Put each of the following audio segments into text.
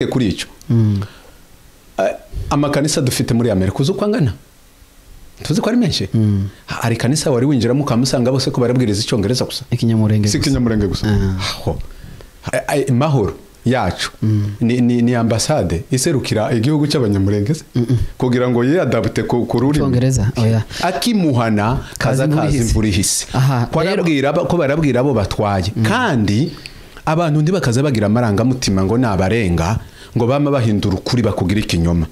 kuri ico amakanisa dufite muri Amerika uzo kwangana tuzi ko ari menshi hari kanisa wari winjiramo ukamusanga bose ko barabwiriza icyongereza gusa ikinyamurenge gusa mahoro yacu ni ambassade iserukira igihugu cy'abanyamurenge kugira ngo ye adapte ku ruri icyongereza oya akimuhana kaza imvura ihise ko barabwira abo batwaye kandi abantu ndi bakaza bagira amaranga mutima ngo nabarenga ngo bama bahindura ukuri bakugira ikinyoma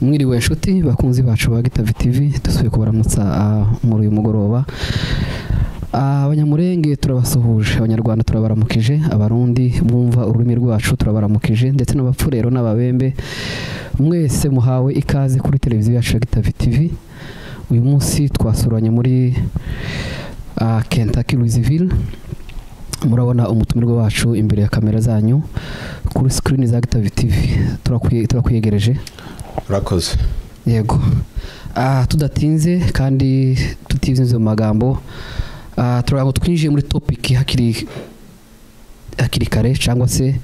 mwiriwe nshuti bakunzi bacu ba Gitavi TV dusuye kubaramutsa muri uyu mugoroba abanyamurenge turabasuhuje abanyarwanda turabaramukije abarundi bumva ururimi rwacu turabaramukije ndetse n'abapfurero n'ababembe mwese muhawe ikaze kuri televiziyo yacu ya Gitavi TV uyu munsi twasuranye muri Kentucky Louisville murabona umutumirwa wacu imbere ya kamera zanyu kuri screen za Gitavi TV turakwiyegereje Rakoze yego tudatinze kandi tutizinze mu magambo turago twinjiye muri topic hakiri kare cyangwa se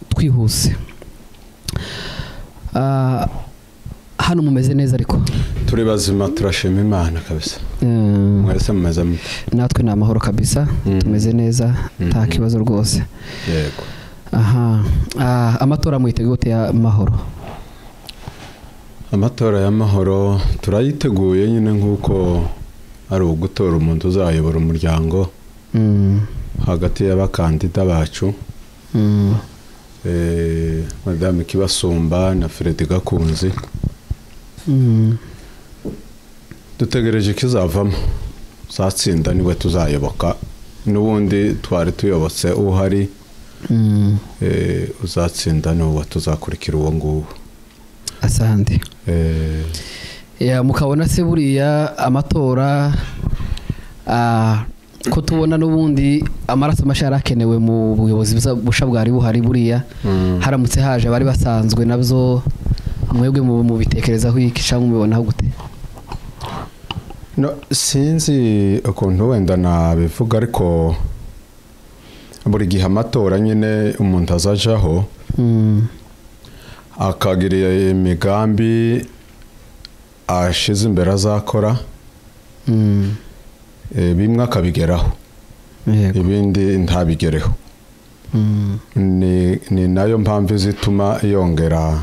twihuse hano mumeze neza ariko turi bazima turashima Imana kabisa mwese mumeze natwe ni amahoro kabisa tumeze neza nta kibazo rwose yego amatora mwiteguye gute ya mahoro amatora y'amahoro turayiteguye nyine nkuko ari ugutora umuntu uzayobora umuryango hagati y'abakandida bacu Madame Kibasumba na Fred Gakunzi dutegereje kizavamo zatsinda niwe tuzayoboka n'ubundi twari tuyobotse uhari uzatsinda n'uwo tuzakurikira uwo nguwo asante mukabona se buriya amatora ko tubona n'ubundi amaraso mashara akenewe mu buyobozi busha bwari buhari buriya haramutse haje bari basanzwe nabyo mwebwe mu bitekerezaho iki cyangwa mubibona gute no sinzi ukuntu wenda nabivuga ariko buri gihe amatora nyine umuntu azajaho akagira imigambi ashize imbere azakora bimwe akabigeraho ibindi ntabigereho ni nayo mpamvu zituma yongera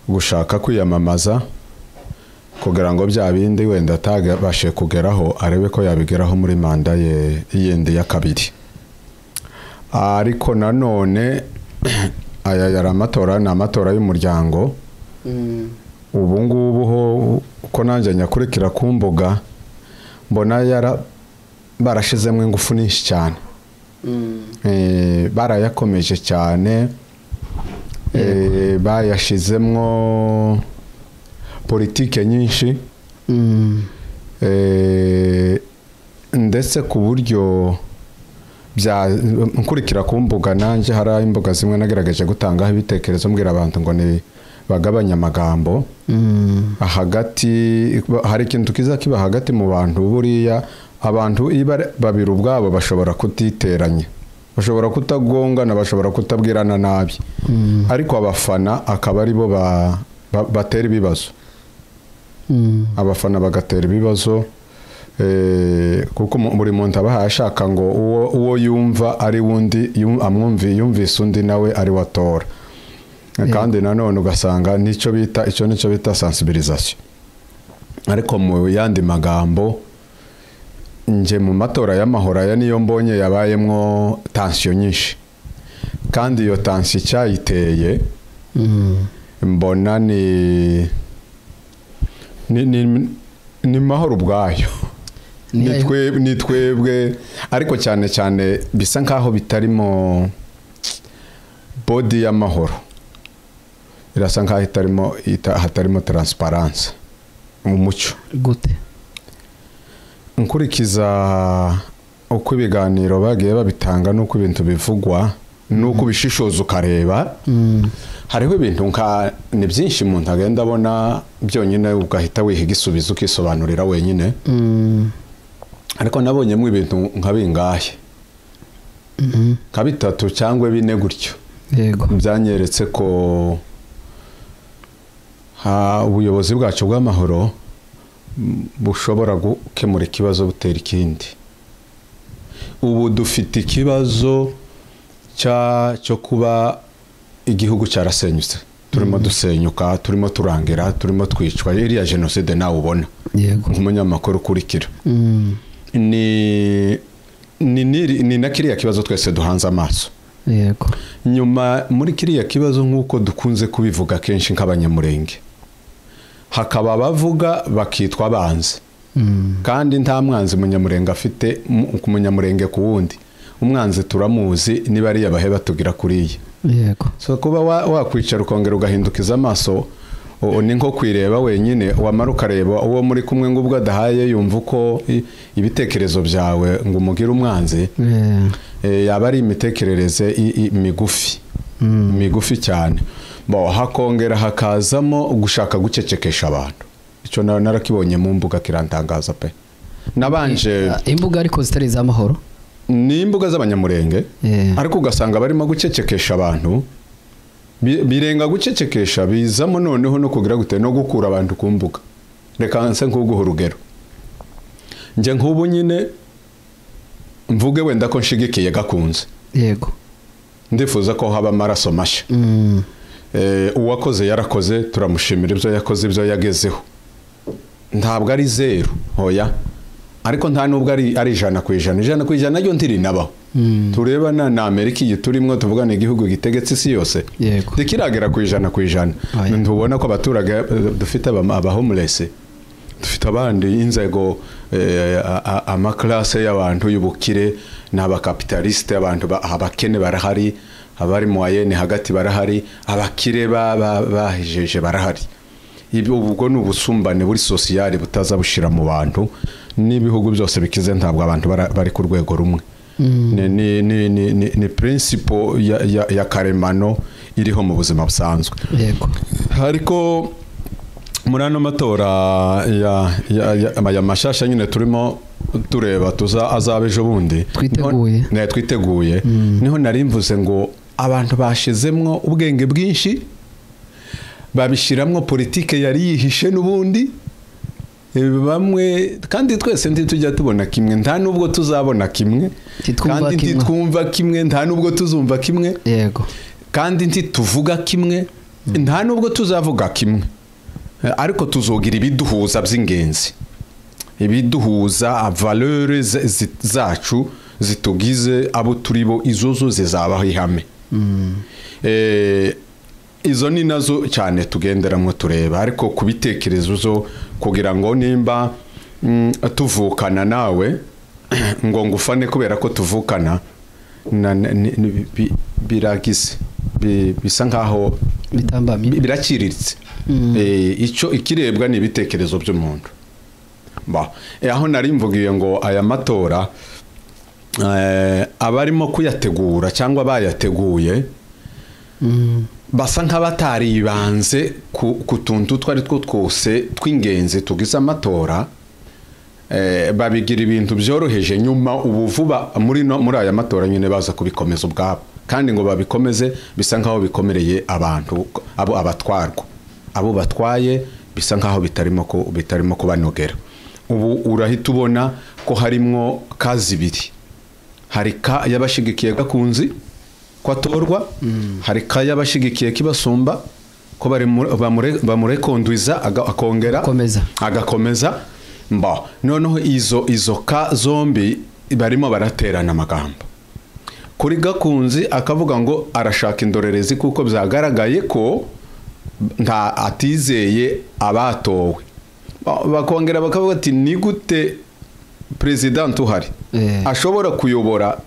gushaka kwiyamamaza kugira ngo bya bindi wenda atabashe kugeraho arebe ko yabigeraho muri manda ye yindi ya kabiri ariko nanone aya yari amatora ni amatora y'umuryango ubu ngubu ho uko nanjye nyakurikira ku mbuga mbona barashizemo ingufu nyinshi cyane barayakomeje cyane bayashizemo politike nyinshi ndetse ku buryo nkurikira ku mbuga nanjye hari imbuga zimwe nagerageje gutangaho ibitekerezo mbwira abantu ngo ni bagabanya amagambo hagati hari ikintu kiza kiba hagati mu bantu buriya abantu babiri ubwabo bashobora kutiteranya bashobora kutagongana bashobora kutabwirana nabi ariko abafana akaba ari bo batera ibibazo abafana bagatera ibibazo kuko buri muntu aba ashaka ngo uwo yumva ari wundi yumvise undi nawe ari watora kandi nanone ugasanga nicyo bita sensibilisation ariko mu yandi magambo nje mu matora y'amahoro aya niyo mbonye yabayemwo tension nyinshi kandi iyo tension cyayiteye mbona ni mahoro ubwayo ni twebwe ariko cyane cyane bisa nkaho bitarimo body y'amahoro irasa nkaho hatarimo transparence mu mucyo gute nkurikiza uko ibiganiro bagiye babitanga n'uko ibintu bivugwa n'uko bishishoza ukareba hariho ibintu ni byinshi umuntu agenda abona byonyine ugahita wiha igisubizo ukisobanurira wenyine ariko nabonyemo ibintu nka bingahe nka bitatu cyangwa bine gutyo yego byanyeretse ko ubuyobozi bwacu bw'amahoro bushobora gukemura ikibazo butera ikindi. Ubu dufite ikibazo cyo kuba igihugu cyarasenyutse, turimo dusenyuka, turimo turangira, turimo twicwa, iriya jenoside nawe ubona nk'umunyamakuru ukurikira. Ni na kiriya kibazo twese duhanze amaso. Yego. Nyuma muri kiriya kibazo nk'uko dukunze kubivuga kenshi nk'abanyamurenge, hakaba bavuga bakitwa abanzi. Kandi nta mwanzi munyamurenge afite ku munyamurenge ku wundi. Umwanzi turamuzi niba ari abaheba tugira kuriya. Yego. So kuba wakwicara ukongera ugahindukiza amaso ni nko kwireba wenyine, wamara ukareba uwo muri kumwe ngo ubwo adahaye yumva uko ibitekerezo byawe ngo umugire umwanzi. Yaba ari imitekerereze migufi cyane. Hakongera hakazamo gushaka gucecekesha abantu. Icyo narakibonye mu mbuga kirantangaza pe. Nabanje imbuga ariko zitari z'amahoro, ni imbuga z'abanyamurenge, ariko ugasanga barimo gucecekesha abantu. Birenga gucecekesha bizamo noneho no kugira gute no gukura abantu ku mbuga. Reka nse nk'uguha urugero. Nje nk'ubu nyine mvuge wenda ko nshigikiye Gakunze. Yego. Ndifuza ko haba amaraso mashya. Uwakoze yarakoze, turamushimira ibyo yakoze, ibyo yagezeho. Ntabwo ari zero, hoya. Ariko nta nubwo ari 100%. 100% nayo ntiri nabaho. Turebana na Amerika iyi turimo tuvugana igihugu gitegetse isi yose. Dikiragera ku 100%. Ntubona ko abaturage dufite aba homeless. Dufite abandi inzego amaklase y'abantu y'ubukire n'abakapitaliste, abantu abakene barahari, abari moyenne hagati barahari, abakire bahijeje barahari. Ibyo ubwo n'ubusumbane buri sociale butaza bushira mu bantu, n'ibihugu byose bikize ntabwo abantu bari ku rwego rumwe. Ni principle ya karemano iriho mu buzima busanzwe. Yego. Ariko muri ano matora ya mashasha nyine turimo tureba azabe ejo bundi twiteguye. Niho nari mvuze ngo abantu bashizemwo ubwenge bwinshi, babishiramwo politike yari yihishe n'ubundi. Bamwe kandi twese tujya tubona kimwe, nta nubwo tuzabona kimwe, kandi ntitwumva kimwe, nta nubwo tuzumva kimwe. Yego. Kandi ntituvuga kimwe, nta nubwo tuzavuga kimwe. Ariko tuzogira ibiduhuza by'ingenzi, ibiduhuza valeurs zacu zitugize abo turibo, izozo zizabaho ihame. Izo ni nazo cyane tugenderamo tureba, ariko kubitekerezo zo kugira ngo nimba tuvukana nawe ngo ngufane kubera ko tuvukana biragize bisa nkaho birakiriritse. Icyo ikirebwa ni ibitekerezo by'umuntu. Aho nari mvugiye ngo aya matora abarimo kuyategura cyangwa bayateguye basa nk'abataribanze ku tuntu twari twose tw'ingenzi tugize amatora. Babigira ibintu byoroheje, nyuma ubu vuba muri aya matora nyine baza kubikomeza ubwabo, kandi ngo babikomeze bisa nkaho bikomereye abantu abo batwaye, bisa nkaho bitarimo kubanogera. Ubu urahita ubona ko harimo kazi ibiri. Hari ka yabashigikiye Gakunzi ko atorwa, hari ka yabashigikiye Kibasumba ko bamurekondwiza akongera agakomeza. Noneho izo ka zombi barimo baraterana amagambo. Kuri Gakunzi akavuga ngo arashaka indorerezi kuko byagaragaye ko nta atizeye abatowe. Bakongera bakavuga ati ni gute president uhari ashobora kuyobora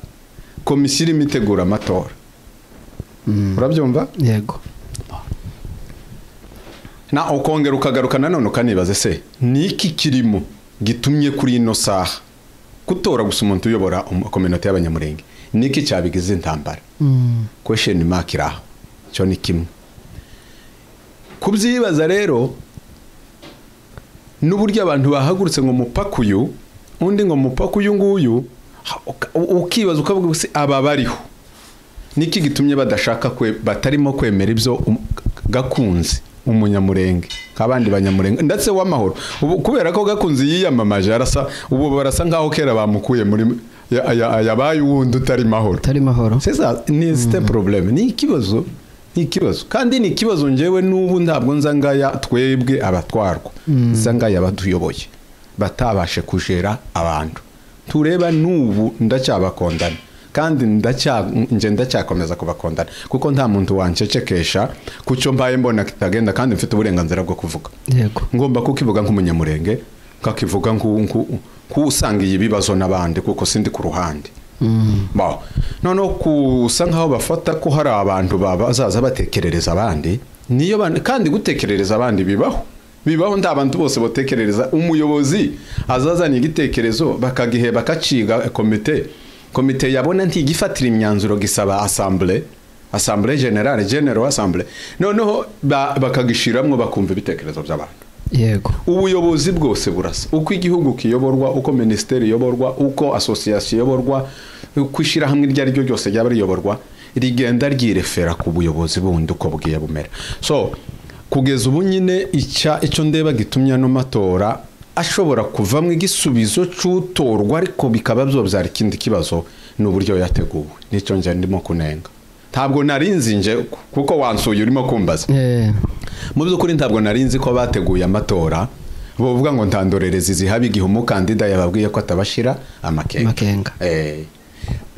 komisiyo imitegura amatora. Urabyumva? Yego. Na ukongera ukagaruka nanone ukanibaze se niki kirimo gitumye kuri ino saha gutora gusa umuntu uyobora community y'abanyamurenge niki cyabigize intambara question mark iraho cyo ni kimwe kubyibaza rero n'uburyo abantu bahagurutse ngo mupaka uyu undi ngo mupaka uyu nguyu ukibaza ukavuga se aba bariho niki gitumye badashaka batarimo kwemera ibyo Gakunzi umunyamurenge kabandi banyamurenge ndetse w'amahoro kubera ko Gakunzi yiyamamaje ubu barasa nkaho kera bamukuye muri yabaye wundi utari mahoro seza ni ste problem ni ikibazo kandi ni ikibazo njewe n'ubu ntabwo nzangaya twebwe abatwarwa nzangaya baduyoboye batabashe kujera abantu tureba n'ubu ndacyabakondana kandi ndacyakomeza kubakondana kuko nta muntu wancecekesha kucyo mbaye mbona kitagenda kandi mfite uburenganzira bwo kuvuga yego ngomba kukivuga nk'umunyamurenge kakivuga nk'usangiye ibibazo n'abandi kuko sindi ku ruhande noneho kusa nkaho bafata ko hari abantu bazaza batekerereza abandi niyo kandi gutekerereza abandi bibaho nta bantu bose botekerereza umuyobozi azazana igitekerezo bakaciga komite yabona ntigifatira imyanzuro gisaba assemblée general assemblée noneho bakagishiramwo bakumva ibitekerezo by'abantu yego ubuyobozi bwose burasa uko igihugu kiyoborwa uko ministeri yoborwa uko association yoborwa kwishira hamwe irya ryo ryose ryaba riyoborwa rigenda ryirefera ku buyobozi bundi uko bwiye bumera so kugeza ubu nyine icyo ndeba gitumya no matora ashobora kuvamwe igisubizo cy'utorwa ariko bikaba byobyara ikindi kibazo n'uburyo yateguwe nicyo nje ndimo kunenga ntabwo narinzi nje kuko wansuye urimo kumbaza mu byukuri ntabwo narinzi ko bateguye amatora bovuga ngo ntandorerezi zihabi igihe umukandida yababwiye ko atabashira amakenga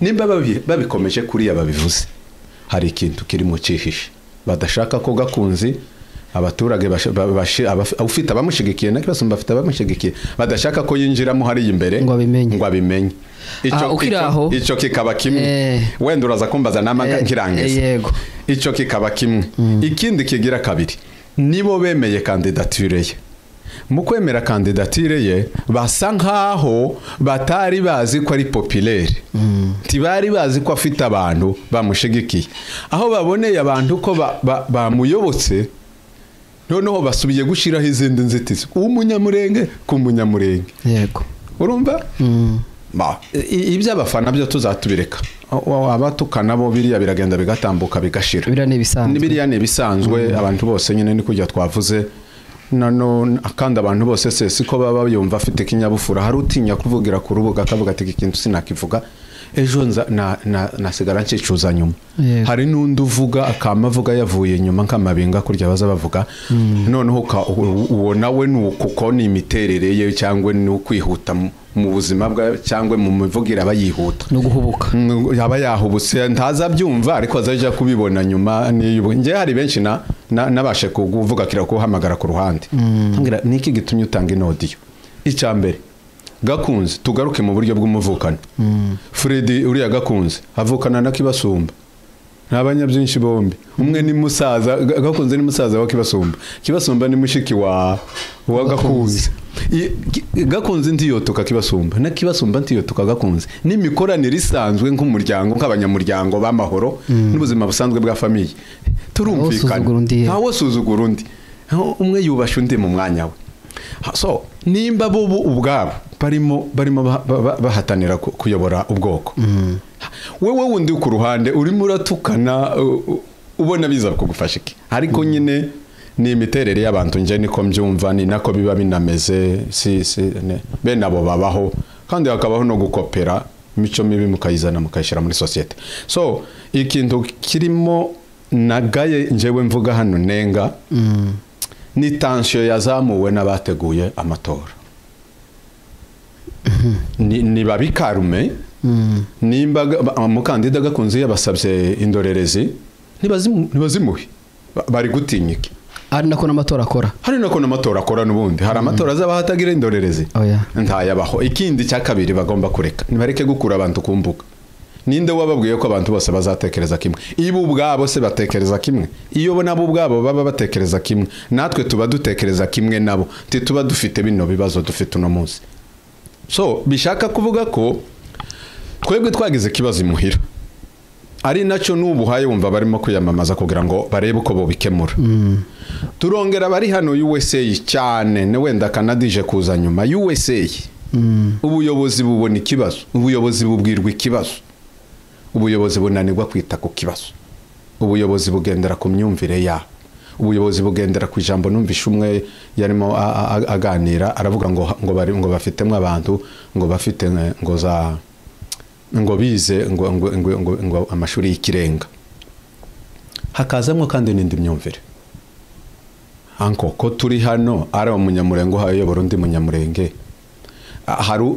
nimba babikomeje kuri yababivuze hari ikintu kiri mu cihishe badashaka ko Gakunzi abaturage ufite abamushigikiye na Kirasumba afite abamushigikiye badashaka ko yinjiramo hari imbere ngo abimenye icyo kikaba kimwe wenda uraza kumbaza namaga nkirangeze icyo kikaba kimwe ikindi kigira kabiri nibo bemeye kandidature ye mu kwemera kandidature ye basa nkaho batari bazi ko ari populaire tibari bazi ko afite abantu bamushigikiye aho baboneye abantu ko bamuyobotse noneho basubiye gushiraho izindi nzitizi umunyamurenge ku munyamurenge yego urumva ibyo abafana byo tuzatubireka abatukana bo biriya biragenda bigatambuka bigashira biriya ni bisanzwe abantu bose nyine ni kujya twavuze kandi abantu bose siko baba bayumva afite kinyabufura hari utinya kuvugira ku rubuga akavuga ati ikintu sinakivuga ejo nasigara nkicuza nyuma hari n'undi uvuga akamavuga yavuye nyuma nkamabinga kurya baza bavuga noneho uwo nawe nuko ni imiterere ye cyangwa ni ukwihuta mu buzima bwa cyangwa mu mivugira abayihuta no guhubuka yaba yahubutse ntaza byumva ariko azaje kubibona nyuma nje hari benshi nabashe kuvuga kira ko hamagara ku ruhande ngira niki gitumye utanga inodiyo icyambere Gakunzi tugaruke mu buryo bw'umuvukano Freddy uriya Gakunzi avukana na Kibasumba n'abanyabyinshi bombi umwe ni musaza Gakunzi ni musaza wa Kibasumba ni mushiki wa Gakunzi Gakunzi ntiyotoka Kibasumba na Kibasumba ntiyotoka Gakunzi n'imikoranire isanzwe nk'umuryango nk'abanyamuryango b'amahoro n'ubuzima busanzwe bwa famille turumvikana ntawo suzugura undi umwe yubasha undi mu mwanya we so nimba bo ubwabo barimo bahatanira kuyobora ubwoko wewe wundi ku ruhande urimo uratukana ubona biza kugufasha iki ariko nyine ni imiterere y'abantu nje niko mbyumva ni nako biba binameze bene abo babaho kandi hakabaho no gukopera imico mibi mukayizana mukayishira muri societe so ikintu kirimo nagaye njewe mvuga hano nenga ni tension yazamuwe n'abateguye amatora ni babikarume nimba umukandida Gakunzi yabasabye indorerezi nibazimuhe bari gutinyiki ari nako n'amatora akora n'ubundi hari amatora azabahatagira indorerezi ntayabaho ikindi cya kabiri bagomba kureka nibareke gukura abantu kumbuga ninde wababwiye ko abantu bose bazatekereza kimwe ibo ubwabo se batekereza kimwe iyo bo nabo ubwabo baba batekereza kimwe natwe tuba dutekereza kimwe nabo tuba dufite bino bibazo dufite uno munsi so bishaka kuvuga ko twebwe twagize ikibazo imuhira ari nacyo n'ubu haye wumva barimo kwiyamamaza kugira ngo barebe uko bobikemura turongera bari hano USA cyane ne wenda kanadije kuza nyuma USA ubuyobozi bubona ikibazo ubuyobozi bubwirwa ikibazo ubuyobozi bunanirwa kwita ku kibazo ubuyobozi bugendera ku myumvire ya ubuyobozi bugendera ku ijambo numvisha umwe yarimo aganira aravuga ngo bafitemo abantu ngo bafite ngo bize ngo amashuri y'ikirenga hakazamwo kandi n'indi myumvire anko ko turi hano ari umunyamurenge uhayobora undi munyamurenge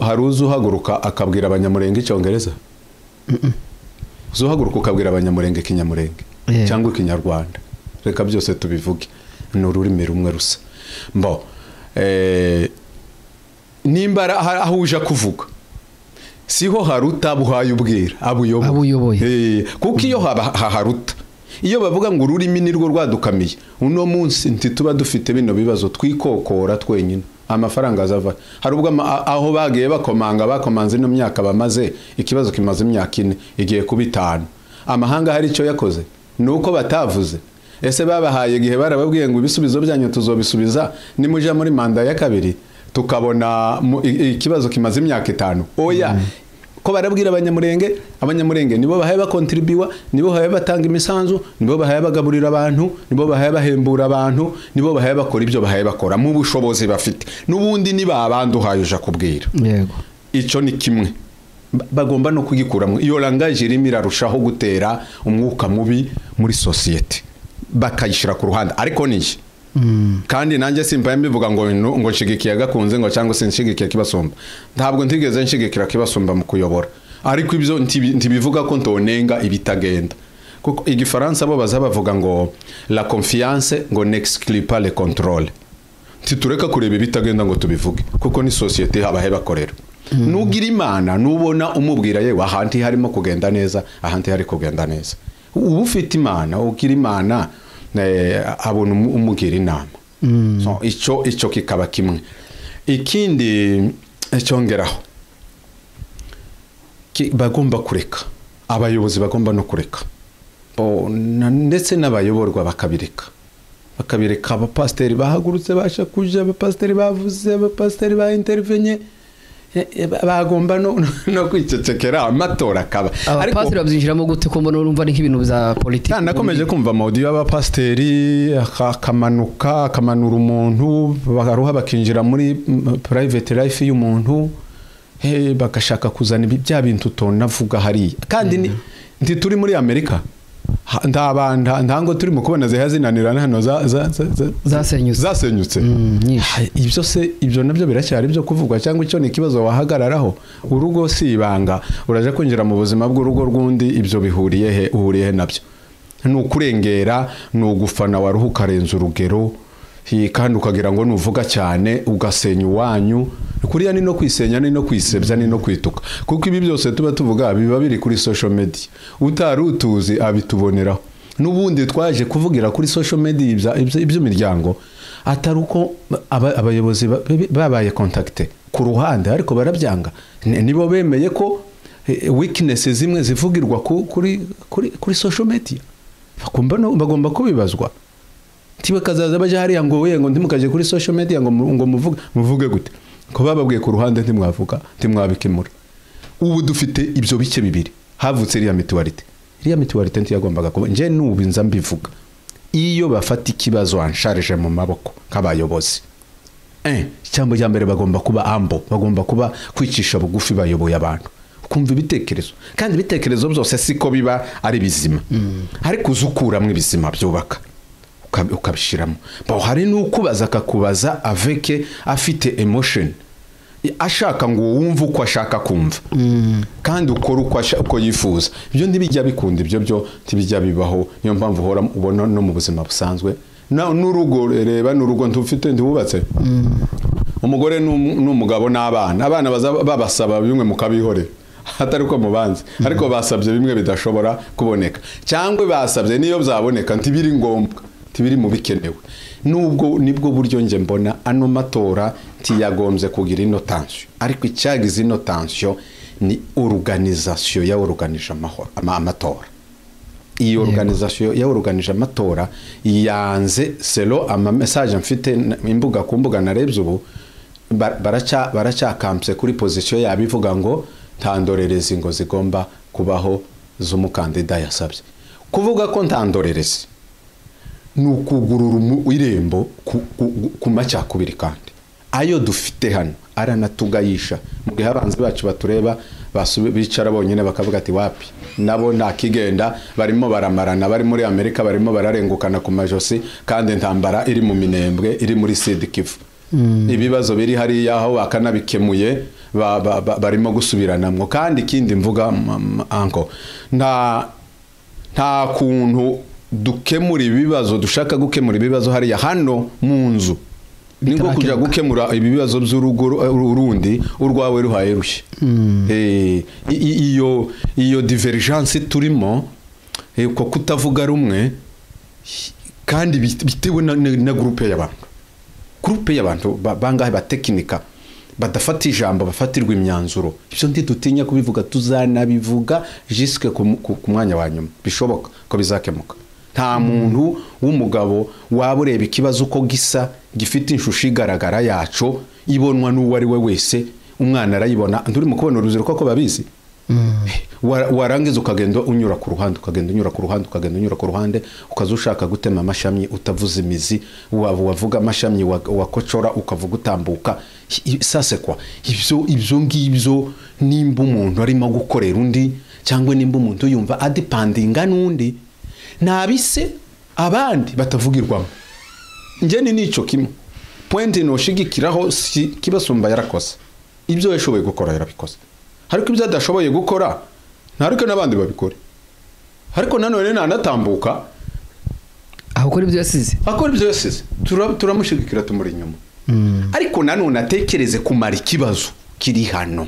hari uzuhaguruka akabwira abanyamurenge icyongereza uzuhaguruka ukabwira abanyamurenge ikinyamurenge cyangwa ikinyarwanda reka byose tubivuge ni ururimi rumwe rusa mbo nimba aho uje kuvuga siho haruta buhaye ubwira abuyoboye kuko iyo haruta iyo bavuga ngo ururimi nirwo rwadukamiye uno munsi ntituba dufite bino bibazo twikokora twenyine amafaranga azava hari ubwo aho bagiye bakomanze no myaka bamaze ikibazo kimaze imyaka 4 igiye kuba 5 amahanga hari icyo yakoze nuko batavuze ese babahaye igihe barababwiye ngo ibisubizo byanyu tuzobisubiza nimuje muri manda ya kabiri tukabona ikibazo kimaze imyaka 5 oya ko barabwira abanyamurenge nibo bahaye bakontribuwa nibo bahaye batanga imisanzu nibo bahaye bagaburira abantu nibo bahaye bahembura abantu nibo bahaye bakora ibyo bahaye bakora mu bushobozi bafite nubundi niba abanduhaye uja kubwira yego ico ni kimwe bagomba no kugikuramo iyo language irimo irarushaho gutera umwuka mubi muri society bakayishira ku ruhande ariko niki kandi nanjye simpa mbivuga ngo nshigikiye gakunze ngo cyangwa se nshigikiye kibasumba ntabwo ntigeze nshigikira kibasumba mu kuyobora ariko ibyo ntibivuga ko ntonenga ibitagenda kuko igifaransa bo bazabavuga ngo la confiance ngo n'exclut pas le contrôle titureka kureba ibitagenda ngo tubivuge kuko ni societe habahe bakorera nugira imana nubona umubwira yewe ahanti harimo kugenda neza ahanti hari kugenda neza ubu ufite imana ugira imana abona umugira inama so ico kikaba kimwe ikindi cyongeraho bagomba kureka abayobozi bagomba no kureka ndetse n'abayoborwa bakabireka abapasteri bahagurutse basha kuja abapasteri bavuze abapasteri ba intervenye bagomba no kwicecekera amatora akaba abapasteri babyinjiramo gute ko mbona urumva ni nk'ibintu bya politiki nakomeje kumva audio y'abapasteri akamanura umuntu bagaruha bakinjira muri private life y'umuntu bagashaka kuzana bya bintu tonavuga hari kandi ndi turi muri Amerika ndango turi mu kubona zihazinanirana hano zasenyutse ibyo se ibyo nabyo biracyari byo kuvugwa cyangwa icyo ni ikibazo wahagararaho urugo si ibanga uraje kwinjira mu buzima bw'urugo rw'undi ibyo uhuriye nabyo ni ukurengera ni ugufana waruhuka renza urugero kandi ukagira ngo nuvuga cyane ugasenya uwanyu kuriya ni no kwisenya ni no kwisebya ni no kwituka kuko ibi byose tuba tuvuga biba biri kuri social media utarutuzi abituboneraho nubundi twaje kuvugira kuri social media iby'imiryango ataruko abayobozi babaye contacte ku ruhande ariko barabyanga nibo bemeye ko weaknesses zimwe zivugirwa kuri social media bagomba kubibazwa tiwe kazaza baje hariya ngo we ngo ndimukaje kuri social media ngo muvuge gute ko bababwiye ku ruhande ntimwabikemura ubu dufite ibyo bice bibiri havutse iriya mituwarite ntiyagombaga kuba nje nubu nza mbivuga iyo bafata ikibazo ansharije mu maboko nk'abayobozi cyangwa ya mbere bagomba kuba ambo bagomba kuba kwicisha bugufi bayoboye abantu kumva ibitekerezo kandi ibitekerezo byose siko biba ari bizima ariko uzukuramwe ibizima byubaka ukabishiramo hari n'ukubaza akakubaza avec afite emotion ashaka ngo wumve uko ashaka kumva kandi ukora uko yifuza ibyo ndibijya bikunda ibyo tibijya bibaho niyo mpamvu uhora ubona no mu buzima busanzwe n'urugo reba n'urugo ntufite ndibubatse umugore n'umugabo n'abana babasaba bimwe mukabihorera atari ko mubanze ariko basabye bimwe bidashobora kuboneka cyangwa basabye niyo byaboneka ntibiri ngombwa tibiri mu bikenewe nubwo nibwo buryo nje mbona ano matora tiyagombye kugira ino tension ariko icyagize ino tension ni organisation ya organije amatora iyo organisation ya organije amatora yanze selo ama message mfite imbuga kumbuga narebye ubu baracha kampse kuri position yabivuga ngo ntandorerezi ngo zigomba kubaho z'umukandida yasabye kuvuga ko ntandorerezi nukugurura irembo ku macakubiri kandi ayo dufite hano aranatugayisha mu gihe abanzi bacu batureba bicara bonyine bakavuga ati wapi nabo nakigenda barimo baramarana bari muri Amerika barimo bararengukana ku majosi kandi ntambara iri mu minembwe iri muri Sud Kivu ibibazo biri hari yaho bakanabikemuye barimo gusubiranamwo kandi kindi mvuga anko nta kuntu dukemura ibibazo dushaka gukemura ibibazo hariya hano mu nzu ningo kujya gukemura ibibazo by'urugo urundi urwawe ruhaye rushye iyo divergence turimo ko kutavuga rumwe kandi bitewe na groupe y'abantu bangahe batekinika badafata ijambo bafatirwa imyanzuro ibyo ndi dutinya kubivuga tuzanabivuga jusque ku mwanya wa nyuma bishoboka ko bizakemuka nta muntu w'umugabo wabureba ikibazo uko gisa gifite inshusho igaragara yacu ibonwa n'uwo ari we wese umwana arayibona nduri mu kubona uruziro ko babizi warangiza ukagenda unyura ku ruhande ukazushaka gutema amashami utavuza imizi wavuga amashami wakocora ukavuga utambuka sase kwa ibyo ngibyo nimba umuntu arimo gukorera undi cyangwa nimba umuntu yumva adipandinga n'undi nabise abandi batavugirwamo njye nico kimwe point no shigikiraho kibasumba yarakoze ibyo yashoboye gukora yarabikoze ariko ibyo adashoboye gukora ntariko nabandi babikore ariko nanone nanatambuka akora ibyo yasize turamushigikira tumuri inyuma ariko nanone atekereze kumara ikibazo kiri hano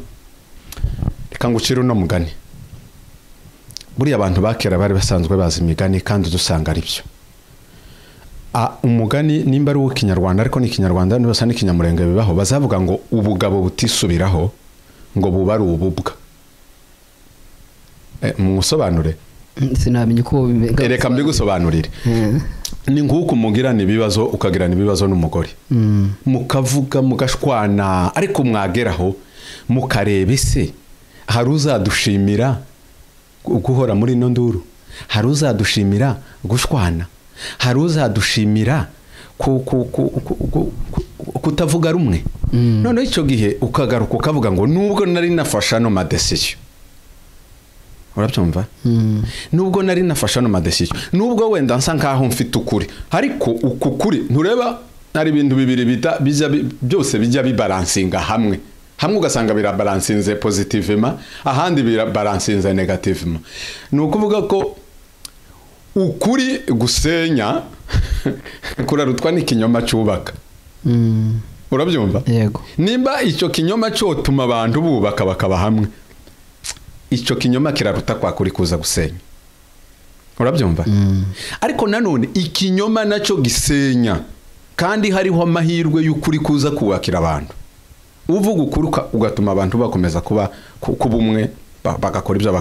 reka nguciro no mugani buri abantu bakera bari basanzwe bazi imigani kandi dusanga ari byo umugani nimba ari uw'ikinyarwanda ariko ni ikinyarwanda n'ibasa n'ikinyamurenge bibaho bazavuga ngo ubugabo butisubiraho ngo buba ari ububwa musobanure sinamenye ko reka mbigusobanurire ni nk'uko mugirana ibibazo ukagirana ibibazo n'umugore mukavuga mugashwana ariko mwageraho mukareba ise hari uzadushimira guhora muri ino nduru hari uzadushimira gushwana hari uzadushimira kutavuga rumwe none icyo gihe ukagaruka ukavuga ngo nubwo nari nafasha no madecision urabyumva nubwo nari nafasha no madecision nubwo wenda nsa nkaho mfite ukuri ariko ukukuri ntureba ari ibintu bibiri byose bijya bibalansinga hamwe ugasanga birabalansinze positivement ahandi birabalansinze negativement nukuvuga ko ukuri gusenya kurarutwa n'ikinyoma cyubaka urabyumva yego nimba icyo kinyoma cyo tuma abantu bubaka bakaba hamwe icyo kinyoma kiraruta kwa kuri kuza gusenya urabyumva ariko nanone ikinyoma nacyo gisenya kandi hariho amahirwe y'ukuri kuza kubakira abantu uvuga ukuri ugatuma abantu bakomeza kuba umwe bagakora ibyo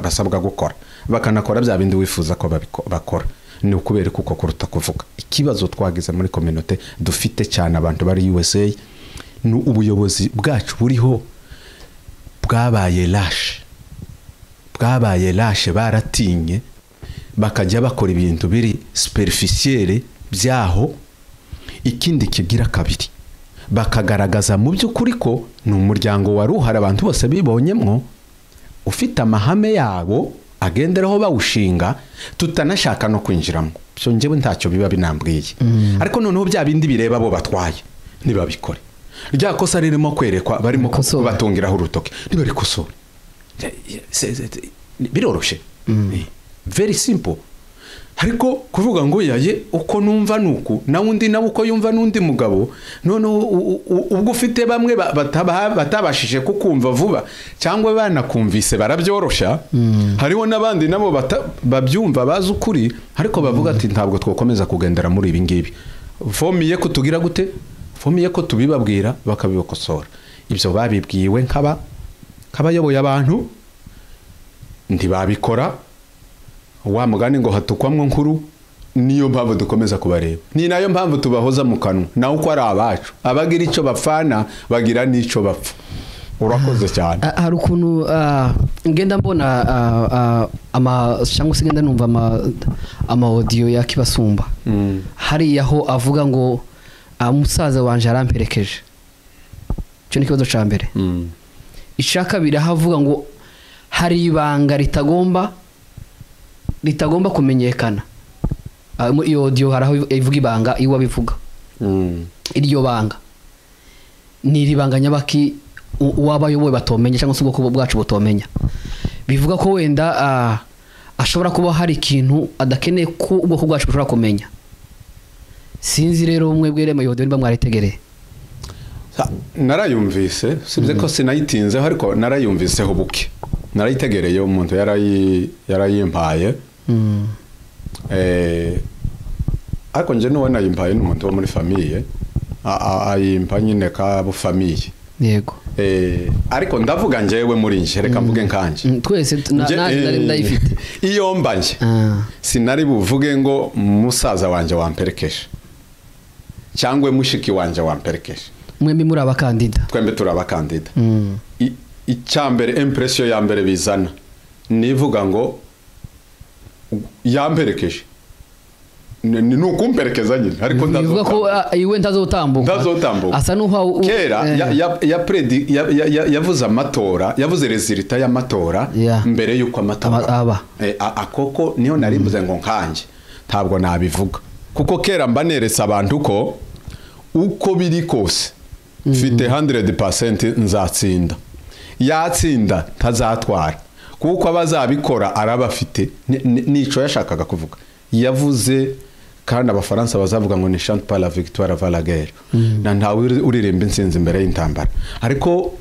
basabwa gukora bakanakora bya bindi wifuza ko bakora ni ukubera kuko kuruta kuvuga ikibazo twagize muri community dufite cyane abantu bari USA ni ubuyobozi bwacu buriho bwabaye lashe baratinye bakajya bakora ibintu biri superficielle byaho ikindi kigira kabiri bakagaragaza mu by'ukuri ko ni umuryango wa ruhara abantu bose bibonyemwo ufite amahame yabo agenderaho bawushinga tutanashaka no kwinjiramo byo ngewe ntacyo biba binambwiye ariko noneho bya bindi bireba bo batwaye nibabikore rya kosa ririmo kwerekwa barimo kubatungiraho urutoke nibarikosore biroroshe very simple ariko kuvuga ngo yaye uko numva nuko na undi nawe uko yumva n'undi mugabo none ubwo ufite bamwe batabashije kukumva vuba cyangwa banakumvise barabyorosha hariho nabandi nabo babyumva bazi ukuri ariko bavuga ati ntabwo twokomeza kugendera muri ibi ngibi fomiye ko tugira gute fomiye ko tubibabwira bakabibokosora ibyo babibwiwe kabayoboye abantu ntibabikora wa mugani ngo hatukwamwo nkuru niyo mpamvu dukomeza kubareba ni nayo mpamvu tubahoza mu kanwa nawe uko ari abacu abagira icyo bapfana bagira n'icyo bapfa urakoze cyane hari ukuntu ngenda mbona cyangwa se ngenda numva ama audio ya Kibasumba hari yaho avuga ngo umusaza wanje aramperekeje cyo ni kibazo ca mbere ishaka birahavuga ngo hari ibanga ritagomba kumenyekana iyo audio haraho ivuga ibanga iwa bivuga iryo banga ni ribanga nyabaki wabayoboye batomenya cyangwa se ubwoko bwacu butomenya bivuga ko wenda ashobora kuba hari ikintu adakeneye ko ubwoko bwacu bushobora kumenya sinzi rero umwe bwere mu audio niba mwaritegereye narayumvise sibye ko sinayitinzeho ariko narayumviseho buke narayitegereye umuntu yarayimpaye ariko nje nuwe nayimpaye n'umuntu wo muri famiye ayimpa nyine ka bufamiye yego ariko ndavuga njewe muri nje reka mvuge nkanje twese nari ndayifite iyo mbanje sinari buvuge ngo musaza wanje wamperekeje cyangwe mushiki wanje wamperekeje mwembi muri abakandida twembe turi abakandida icyambere impression ya mbere bizana nivuga ngo yamperekeje ni ukumperekeza nyine ariko ndavuga ko iwe ntazotambuka asa nuho kera yavuze amatora yavuze resultat y'amatora mbere yuko amatora akoko niyo narimbuze ngo nkanje ntabwo nabivuga kuko kera mbaneresa abantu ko uko biri kose mfite 100% nzatsinda yatsinda ntazatwara kuko abazabikora arabafite nico yashakaga kuvuga yavuze kandi abafaransa bazavuga ngo ni chante pas la victoire avant la guerre na ntawe uririmba insinzi imbere y'intambara ariko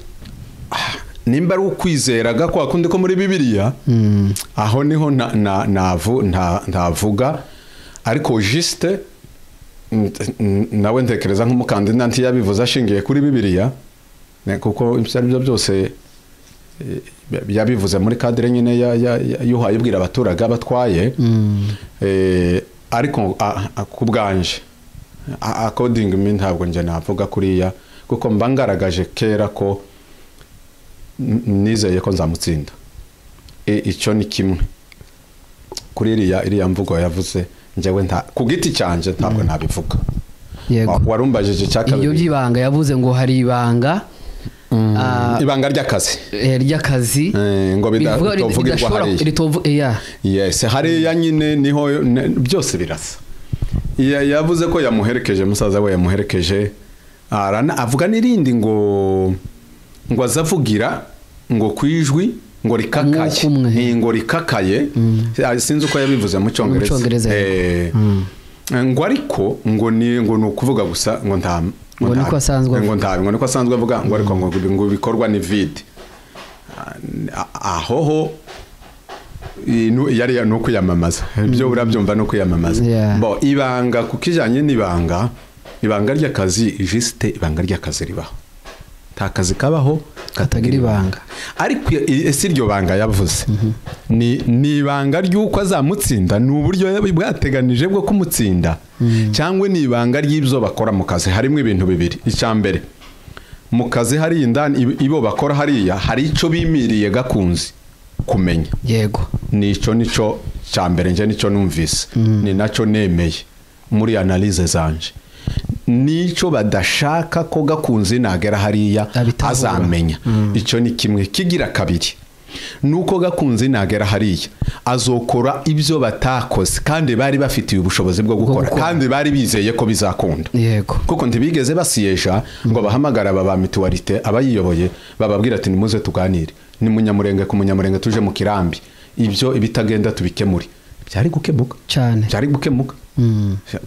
nimba ari ukwizeraga kwa kundi ko muri Bibiliya aho niho ntavuga ariko juste nawe ntekereza nk'umukandida nti yabivuze ashingiye kuri Bibiliya kuko ibyo byose yabivuze muri cadre nyine yuhaye ubwira abaturage abatwaye ariko kubganje according me ntabwo nje navuga kuriya kuko mbangaragaje kera ko nizeye ko nzamutsinda icyo ni kimwe kuri iriya mvugo yavuze njewe ku giti cyanje ntabwo nabivuga warumbajije cyakabiri iyo byibanga yavuze ngo hari ibanga ibanga ry'akazi ngo bidavugirwa hariya yes hariya nyine niho byose birasa yavuze ko yamuherekeje musaza we yamuherekeje avuga n'irindi ngo azavugira ngo kwijwi ngo rikakaye sinzi uko yabivuze mu Cyongereza ngo ariko ngo ni ukuvuga gusa ngo nta ngo niko asanzwe avuga ngo ariko ngo bikorwa ni vide ahoho yari no kuyamamaza ibyo urabyumva no kuyamamaza bo ibanga kukijanye n'ibanga ry'akazi juste ibanga ry'akazi ribaho takazi kabaho katagira ibanga ariko ese iryo banga yavuze ni ibanga ry'uko azamutsinda ni uburyo bwateganije bwo kumutsinda cyangwa ni ibanga ry'ibyo bakora mu kazi harimo ibintu bibiri icyambere mu kazi hari indani ibo bakora hariya hari ico bimiriye gakunzi kumenya yego nico cyambere nje nico numvise ni naco nemeye muri analyse zanje nico badashaka ko gakunzi nagera hariya azamenya ico ni kimwe kigira kabiri nuko gakunzi nagera hariya azokora ibyo batakoze kandi bari bafitiye ubushobozi bwo gukora kandi bari bizeye ko bizakunda yego kuko ntibigeze basiyesha ngo bahamagara aba mutualite abayiyoboye bababwira ati nimuze tuganire ni munyamurenge ku munyamurenge tuje mu kirambi ibyo ibitagenda tubikemure byari gukemuka cyane byari gukemuka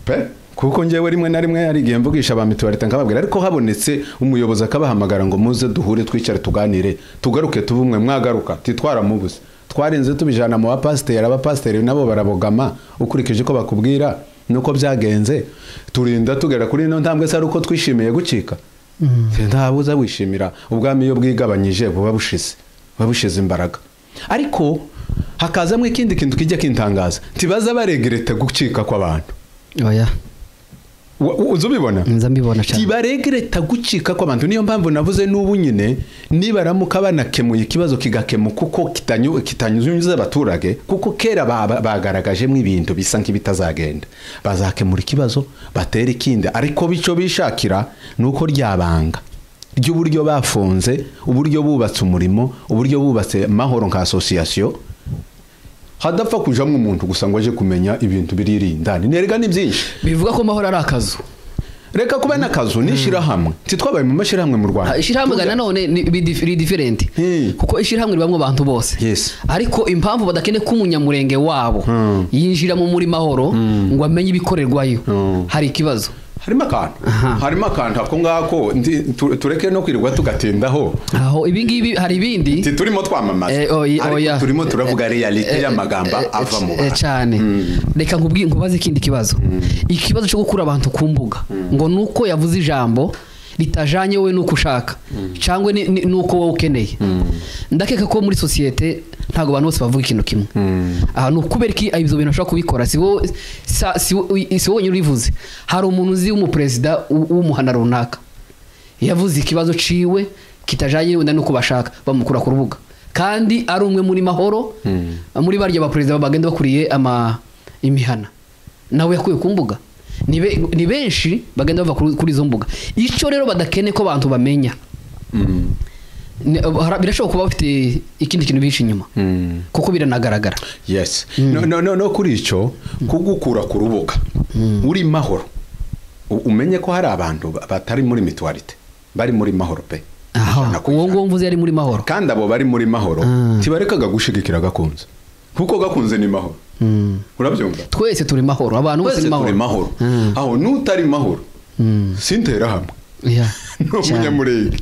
pe kuko ngewe rimwe na rimwe hari igihe mvugisha ba mituwarite nkababwira ariko habonetse umuyobozi akabahamagara ngo muze duhure twicare tuganire tugaruke tubumwe mwagaruka titwaramubuze twarinze tubijana mu abapasiteri nabo barabogama ukurikije ko bakubwira nuko byagenze turinda tugera kuri ino ntambwe se ari uko twishimiye gucika ntabuza wishimira ubwami iyo bwigabanyije buba bushize imbaraga ariko hakazamo ikindi kintu kijya kintangaza ntibaza baregerete gucika kw'abantu oya uzubibona nza mbibona cyane tibaregereta gucika kw'abantu niyo mpamvu navuze n'ubu nyine nibaramuka banakemuye ikibazo kigakemuka kuko kitanyuze abaturage kuko kera bagaragajemo ibintu bisa nk'ibitazagenda bazakemura ikibazo batera ikindi ariko bico bishakira nuko ryabanga ry'uburyo bafunze uburyo bubatse umurimo uburyo bubatse mahoro nka association hadapfa kujamwe umuntu gusa ngo aje kumenya ibintu biririndani nerega ni byinshi bivuga ko mahoro ari akazu reka kuba nakazu nishira hamwe titwabaye mu mashira hamwe mu Rwanda ishira hamwe gana none ni different kuko ishira hamwe ribamwe abantu bose ariko impamvu badakene kumunyamurenge wabo yinjira mu muri mahoro ngo amenye ibikorerwayo hari ikibazo harimo akantu ako ngako tureke no kwirirwa tugatindaho aho ibingibi hari ibindi turimo twamamaza ariko turimo turavuga realite y'amagamba ava mu bantu cyane reka nkubaze ikindi kibazo ikibazo cyo gukura abantu ku mbuga ngo nuko yavuze ijambo ritajanye wowe nuko ushaka cyangwa nuko wowe ukeneye ndakeka ko muri societe ntago abantu bose bavuga ikintu kimwe aha nukubera iki ibyo bintu ashaka kubikora si wowe urivuze hari umuntu uzi w'umupresident w'umuhana runaka yavuze ikibazo ciwe kitajanye wenda nuko bashaka bamukura ku rubuga kandi ari umwe muri mahoro muri barya ba president bagenda bakuriye imihana nawe yakuye ku mbuga ni benshi bagenda bava kuri izo mbuga icyo rero badakene ko abantu bamenya birashoboka kuba bafite ikindi kintu bihishe inyuma kuko biranagaragara yes no kuri icyo kugukura ku rubuga uri mahoro umenye ko hari abantu batari muri mituwarite bari muri mahoro pe uwo ngo mvuze yari muri mahoro kandi abo bari muri mahoro tibarekaga gushigikira gakunze kuko gakunze ni mahoro urabyumva twese turi mahoro abantu bose ni mahoro aho nutari mahoro sintera hamwe n'umunyamurenge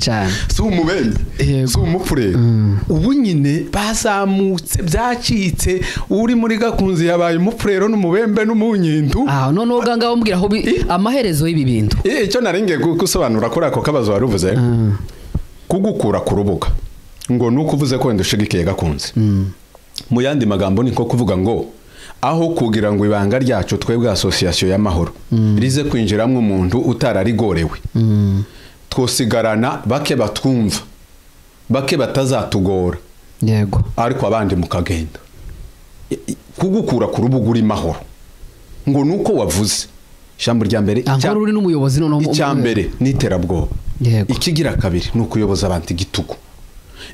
si umubenzi si umupfurere ubu nyine bazamutse byacitse uri muri gakunzi yabaye umupfurero n'umubembe n'umunyindu noneho ganga bambwira aho amaherezo y'ibi bintu icyo naringiye gusobanura kuri ako kabazo wari uvuze kugukura ku rubuga ngo nuko uvuze ko wenda ushigikiye gakunzi mu yandi magambo niko kuvuga ngo aho kugira ngo ibanga ryacu twebwe association y'amahoro rize kwinjiramo umuntu utararigorewe twosigarana bake batwumva bake batazatugora yego ariko abandi mukagenda kugukura ku rubuga uri mahoro ngo nuko wavuze ijambo rya mbere uri n'umuyobozi noneho icyambere n'iterabwoba ikigira kabiri nukuyoboza abantu igitugu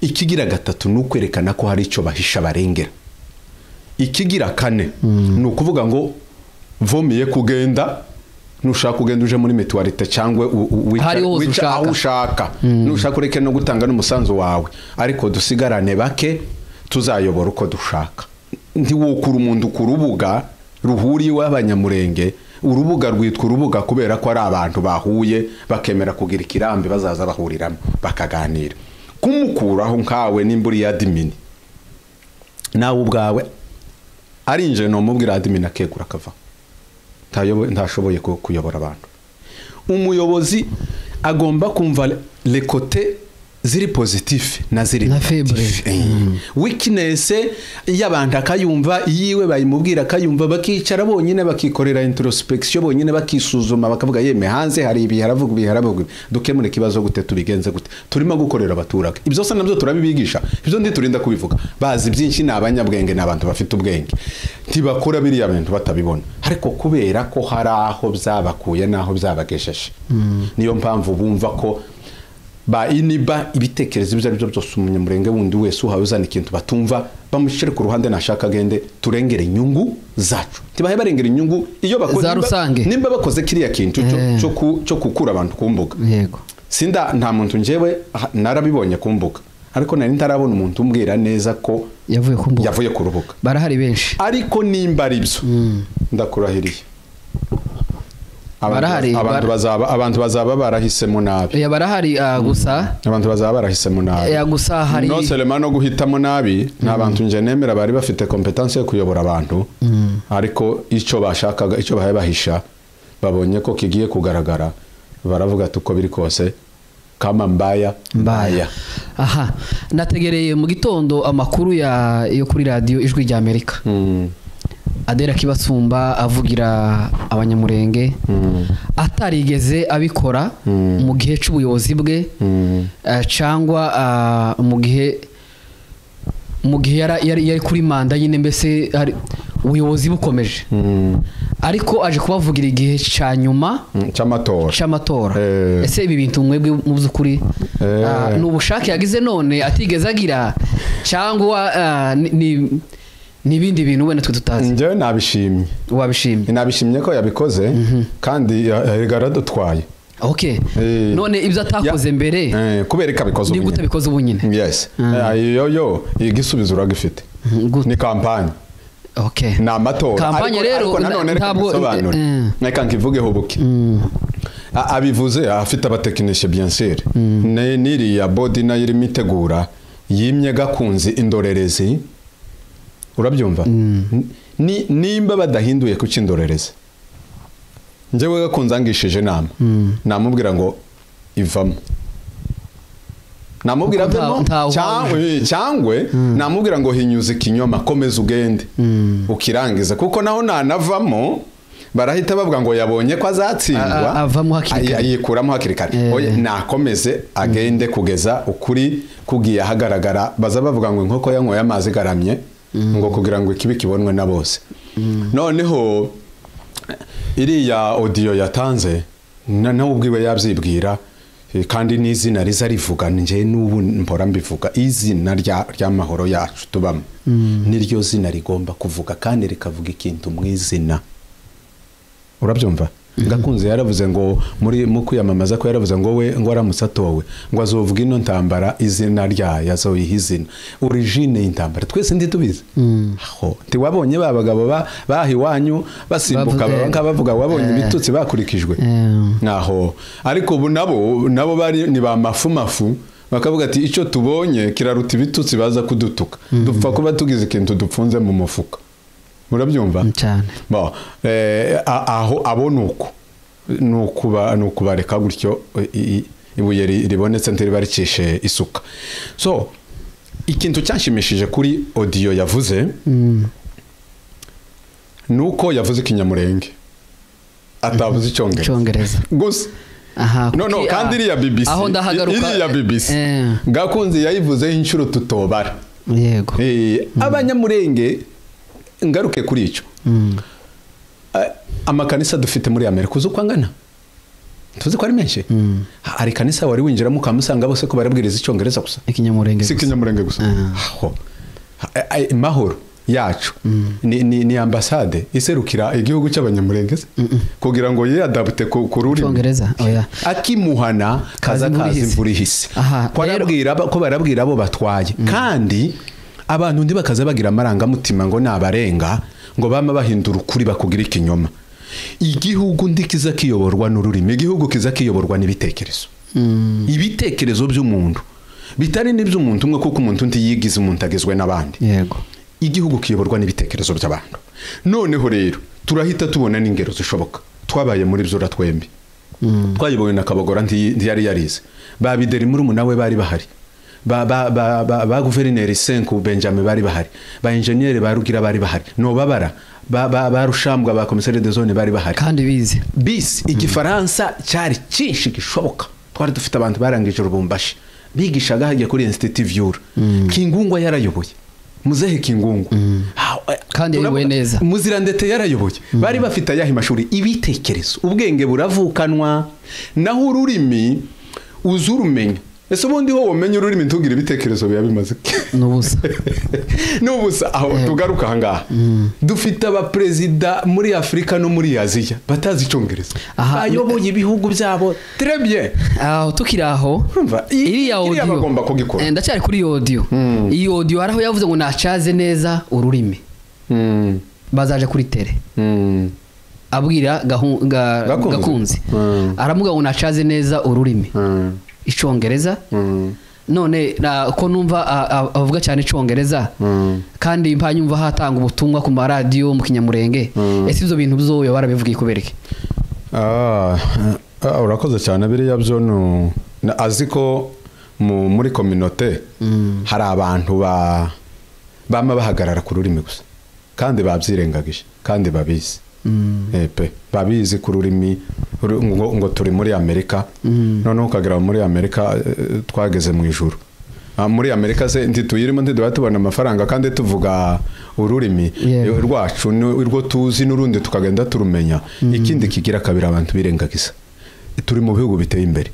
ikigira gatatu nukwerekana ko hari icyo bahisha barengera ikigira kane nukuvuga ngo vomiye kugenda nushaka kugenda uje muri mituwarite cyangwa wica aho ushaka nushaka ureke no gutanga n'umusanzu wawe ariko dusigarane bake tuzayobora uko dushaka ntiwokura umuntu ku rubuga ruhuriwe abanyamurenge urubuga rwitwa urubuga kubera ko ari abantu bahuye bakemera kugira ikirambi bazaza bahuriramo bakaganira kumukuraho nkawe n'imburi ya admin nawe ubwawe arinje no mubwira admin akegura kava ntashoboye kuyobora abantu umuyobozi agomba kumva le côté ziri positif na ziri negatif weakness y'abantu akayumva yiwe bayimubwira akayumva bakicara bonyine bakikorera introspection bonyine bakisuzuma bakavuga yeme hanze hari ibi haravuga dukemura ikibazo gute tubigenze gute turimo gukorera abaturage ibyo se nabyo turabibigisha ibyo ndi turinda kubivuga bazi byinshi n'abanyabwenge n'abantu bafite ubwenge ntibakora biriya bintu batabibona ariko kubera ko hari aho byabakuye naho byabagesheje niyo mpamvu bumva ko ba iniba ibitekerezo ibyo aribyo byose umunyamurenge wundi wese uhawe uzana ikintu batumva bamushire ku ruhande nashaka agende turengere inyungu zacu tibahe barengera inyungu iyo bakoze nimba bakoze kiriya kintu cyo kukura abantu ku mbuga yego sinda nta muntu njewe narabibonye ku mbuga ariko nari ntarabona umuntu umbwira neza ko yavuye ku rubuga. Barahari benshi ariko nimba ari byo ndakurahiriye abantu bazaba barahisemo nabi. Barahari gusa abantu bazaba barahisemo nabi. Gusa hari no selema no guhitamo nabi nta bantu nje nemera bari bafite competence yo kuyobora abantu. Ariko icyo bashakaga icyo bahaye bahisha babonye ko kigiye kugaragara baravuga tuko biri kose kama mbaya. Aha, nategereye mu gitondo amakuru yo kuri radio Ijwi rya Amerika. Adera Kibasumba avugira abanyamurenge atarigeze abikora mu gihe cy'ubuyobozi bwe cyangwa mu gihe yari kuri manda nyine mbese ubuyobozi bukomeje. Ariko aje kubavugira igihe cya nyuma cy'amatora. Ese ibi bintu mwebwe mu by'ukuri n'ubushake yagize none atigeze agira cyangwa n'ibindi bintu wenda twe tutazi? Njyewe nabishimye. Wabishimye? Nabishimye ko yabikoze kandi yaradutwaye. Okay. None ibyo atakoze mbere kubera ikabikoze ubu. Ni gute bikoze ubu nyine? Yes. Yo igisubizo uragifite. Ni kampanye. Okay. Na amatora. Kampanye rero ntabwo neka nkivugeho buke. Abivuze afite abatekinishe bien sûr. Niri ya body na yiri mitegura yimye gakunzi indorerezi. Urabyumva? Nimba badahinduye ku cyindorereza njyewe gakunzangishije nama namubwira ngo ivamo, namubwira avemo cyangwa namubwira ngo hinyuze ikinyoma komeza ugende ukirangiza, kuko naho nanavamo barahita bavuga ngo yabonye ko azatsindwa avamo yikuramo hakiri kare. Oye nakomeze agende kugeza ukuri kugiye ahagaragara. Baza bavuga ngo inkoko yanyoye amazi garamye ngo kugira ngo ikibi kibonwe na bose. Noneho iriya audio yatanze nawe ubwiwe yabyibwira kandi n'izina riza rivuga nje n'ubu mpora mbivuga izina ry'amahoro yacu tubamo niryo zina rigomba kuvuga kandi rikavuga ikintu mu izina. Urabyumva? Gakunze yaravuze ngo mu kwiyamamaza ko yaravuze ngo we ngo aramusatowe ngo azovuga ino ntambara izina ryayo azoyihizina origine y'intambara twese ndi tubizi. Aho ntiwabonye babagabo bahiwanyu basimbuka bavuga wabonye ibitutsi bakurikijwe naho. Ariko ubu nabo bari ni ba mafu bakavuga ati icyo tubonye kiraruta ibitutsi baza kudutuka dupfa kuba tugize ikintu dupfunze mu mufuka. Murabyumva cyane? Bo aho abonuko nukubareka gutyo ibuye ribonetse ntiri baricishe isuka. So ikintu cyanshimishije kuri audio yavuze nuko yavuze ikinyamurenge atavuze icyongereza gusa. Aha, no kandi iriya BBC Gakunzi yayivuzeho inshuro tutobara. Yego. Abanyamurenge ngaruke kuri icyo amakanisa dufite muri Amerika uzi uko angana tuzi ko ari menshi. Hari kanisa wari winjiramo ukamusanga bose ko barabwiriza icyongereza gusa ikinyamurenge gusa. Mahoro yacu ni ambasade iserukira igihugu cy'abanyamurenge kugira ngo yadapte ku rurimi icyongereza. Akimuhana kaza imvura ihise ko barabwira abo batwaye kandi abantu ndi bakaza bagira amarangamutima ngo nabarenga ngo bama bahindura ukuri bakugira ikinyoma. Igihugu ndi kiza kiyoborwa n'ururimi, igihugu kiza kiyoborwa n'ibitekerezo. Ibitekerezo by'umuntu bitari n'iby'umuntu umwe kuko umuntu ndi yigize umuntu agezwe n'abandi. Yego. Igihugu kiyoborwa n'ibitekerezo by'abantu. Noneho rero turahita tubona n'ingero zishoboka twabaye muri byo ratwembi. Twayiboye na Kabogora ndi yari yarize babideri muri umunawe bari bahari ba guverineri Senku Benjamin bari bahari ba engineer barugira bari bahari no babara ba rushambwa ba commissaire de zone bari bahari kandi bize igifaransa cyari cyinshi gishoboka. Twari dufite abantu barangije Rubumbashi bigishaga hagiye kuri Institut Vyura. Kingungwa yarayoboye muzehe Kingungu kandi yewe neza Muzirandete yarayoboye bari bafite ayahe mashuri. Ibitekerezo ubwenge buravukanwa naho ururimi uzurumenya ese ubundi ho womenye ururimi ntugira ibitekerezo biba bimaze n'ubusa aho tugaruka ahangaha dufite abaperezida muri Afurika no muri Aziya batazi icyongereza bayoboye ibihugu byabo très bien aho tukiri aho iriya audio bagomba kugikora ndacyari kuri audio iyi audio haraho yavuze ngo nacaze neza ururimi bazaje kuri tele abwira Gakunzi aramuga ngo nacaze neza ururimi icyongereza none ko numva avuga cyane icyongereza kandi mpanyumva hatanga ubutumwa ku maradiyo mu Kinyamurenge ese ibyo bintu byoyo barabivugiye kubereke urakoze cyane biriya byo azi ko muri communauté hari abantu bama bahagarara ku rurimi gusa kandi babyirengagije kandi babizi babizi ku rurimi ngo turi muri Amerika none ukagera muri Amerika twageze mu ijuru muri Amerika se ntituyirimo ntidutubona amafaranga kandi tuvuga ururimi rwacu urwo tuzi n'urundi tukagenda turumenya ikindi kigira kabiri abantu birengagiza turi mu bihugu biteye imbere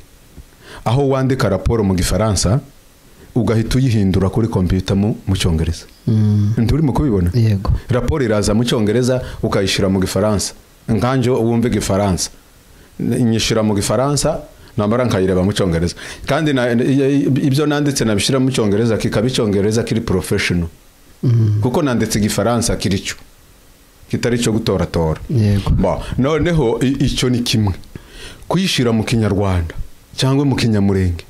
aho wandika raporo mu Gifaransa ugahita uyihindura kuri computer mu Cyongereza nturi mu kubibona yego raporo iraza mu Cyongereza ukayishira mu Gifaransa nkanjo wumve Gifaransa nyishira mu Gifaransa nambara nkayireba mu Cyongereza kandi ibyo nanditse nabishira mu Cyongereza kikaba Icyongereza kiri professional kuko nanditse Gifaransa kirico kitari cyo gutoratora yego noneho icyo ni kimwe kuyishira mu Kinyarwanda cyangwa mu Kinyamurenge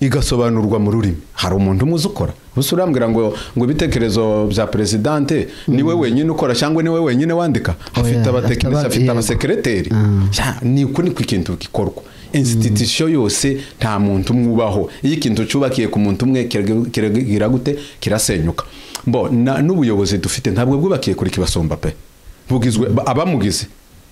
igasobanurwa mu rurimi hari umuntu umuzi ukora gusa urambwira ngo ibitekerezo bya presidente niwe wenyine ukora cyangwa niwe wenyine wandika afite abatekinisi afite abasekreteri ni uko niko ikintu gikorwa institution yose nta muntu mwubaho iyo ikintu cyubakiye ku muntu umwe kiragira gute kirasenyuka n'ubuyobozi dufite ntabwo bwubakiye kuri Kibasumba pe bugizwe abamugize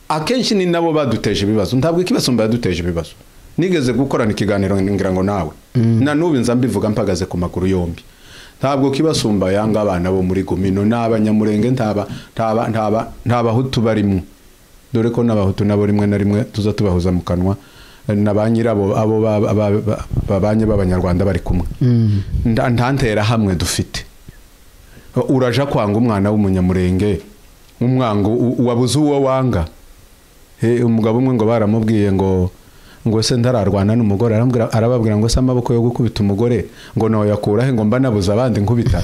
akenshi ni nabo baduteje ibibazo ntabwo Kibasumba yaduteje ibibazo nigeze gukorana ikiganiro ngira ngo nawe na nubu nza mbivuga mpagaze ku makuru yombi ntabwo Kibasumba yanga abana bo muri Gumino n'Abanyamurenge ntabahutu barimo dore ko n'abahutu nabo rimwe na rimwe tuza tubahuza mu kanwa n'abanyirabo abo babanye b'Abanyarwanda bari kumwe ntantera hamwe dufite uraja kwanga umwana w'Umunyamurenge umwango wabuze uwo wanga umugabo umwe ngo baramubwiye ngo se ndararwana n'umugore arababwira ngo se amaboko yo gukubita umugore ngo no yakurahe ngo mba nabuza abandi nkubita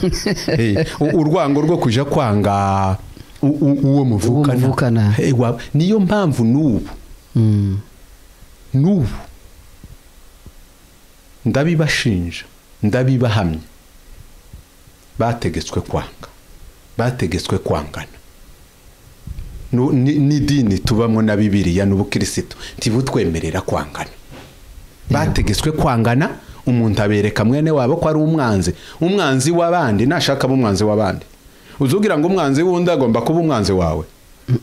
urwango rwo kuja kwanga uwo muvukana niyo mpamvu n'ubu ndabibashinja ndabibahamya bategetswe kwangana n'idini tubamwe na Bibiliya n'ubukristo ntibutwemerera kwangana bategetswe kwangana umuntu abereka mwene wabo ko ari umwanzi w'abandi nashaka umwanzi w'abandi uzugira ngo umwanzi wundi agomba kuba umwanzi wawe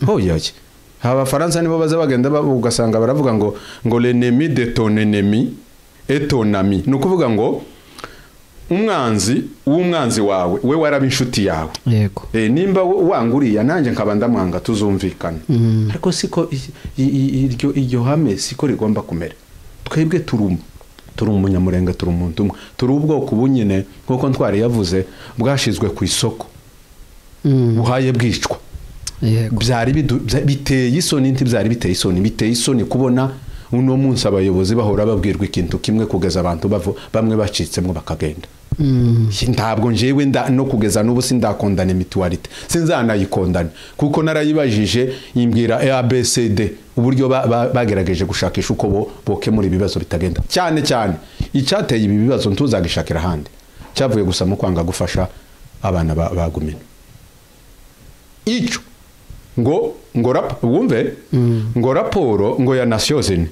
hoyaye Abafaransa nibo baza bagenda ugasanga baravuga ngo l'ennemi de ton ennemi est ton ami nukuvuga ngo umwanzi wawe we waraba inshuti yawe yego nimba wanguriya nanjye nkaba ndamwanga tuzumvikana ariko siko iryo hame siko rigomba kumera twebwe turi Umunyamurenge turi umuntu umwe turi ubwoko bunyine nkuko ntwari yavuze bwashizwe ku isoko buhaye bwicwa byari biteye isoni ntibyari biteye isoni kubona uno munsi abayobozi bahora babwirwa ikintu kimwe kugeza abantu bamwe bacitsemo bakagenda ntabwo njewe no kugeza n'ubu sindakondana mitualite sinzanayikondana kuko narayibajije imbwira ABCD uburyo bagerageje gushakisha uko bokemura ibibazo bitagenda cyane icyateye ibi bibazo ntuzagishakira handi cyavuye gusa mu kwanga gufasha abana ba Gumino icyo ngo raporo ngo ya Nations Unies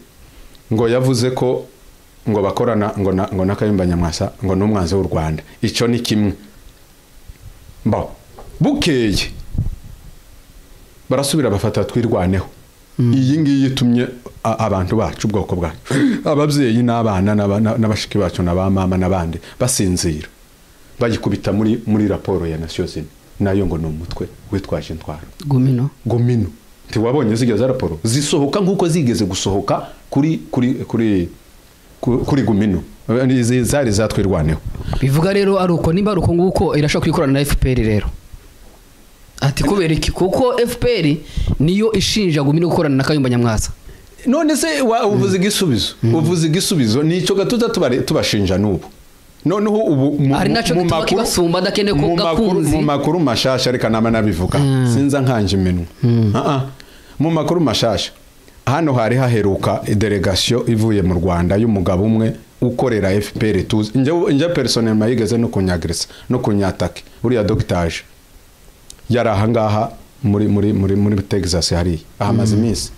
ngo yavuze ko ngo bakorana ngo n'Akayumba Nyamwasa ngo n'umwanzi w'u Rwanda icyo ni kimwe bukeye barasubira bafata twirwaneho iyi ngiyi itumye abantu bacu ubwoko bwacu ababyeyi n'abana n'abashiki bacu n'abamama n'abandi basinzira bayikubita muri raporo ya Nations Unies nayo ngo n'umutwe witwaje intwaro Gumino ntiwabonye zigeze raporo zisohoka nkuko zigeze gusohoka kuri Gumino izi zari zatwirwaneho bivuga rero ari uko nimba ari uko nguko irashobora kwikorana na FPR rero ati kubera iki kuko FPR niyo ishinja Gumi no gukorana na Kayumba Nyamwasa none se uvuze igisubizo nico gatuza tubashinja nubu noneho ubu mu makuru mashasha reka nama nabivuga sinza nkanje iminwa mu makuru mashasha hano hari haheruka delegation ivuye mu Rwanda y'umugabo umwe ukorera FPR tuzi nje personnellement yigeze no kunyagresa no kunyatake uriya doctage yari ahangaha muri Texas hari ahamaze iminsi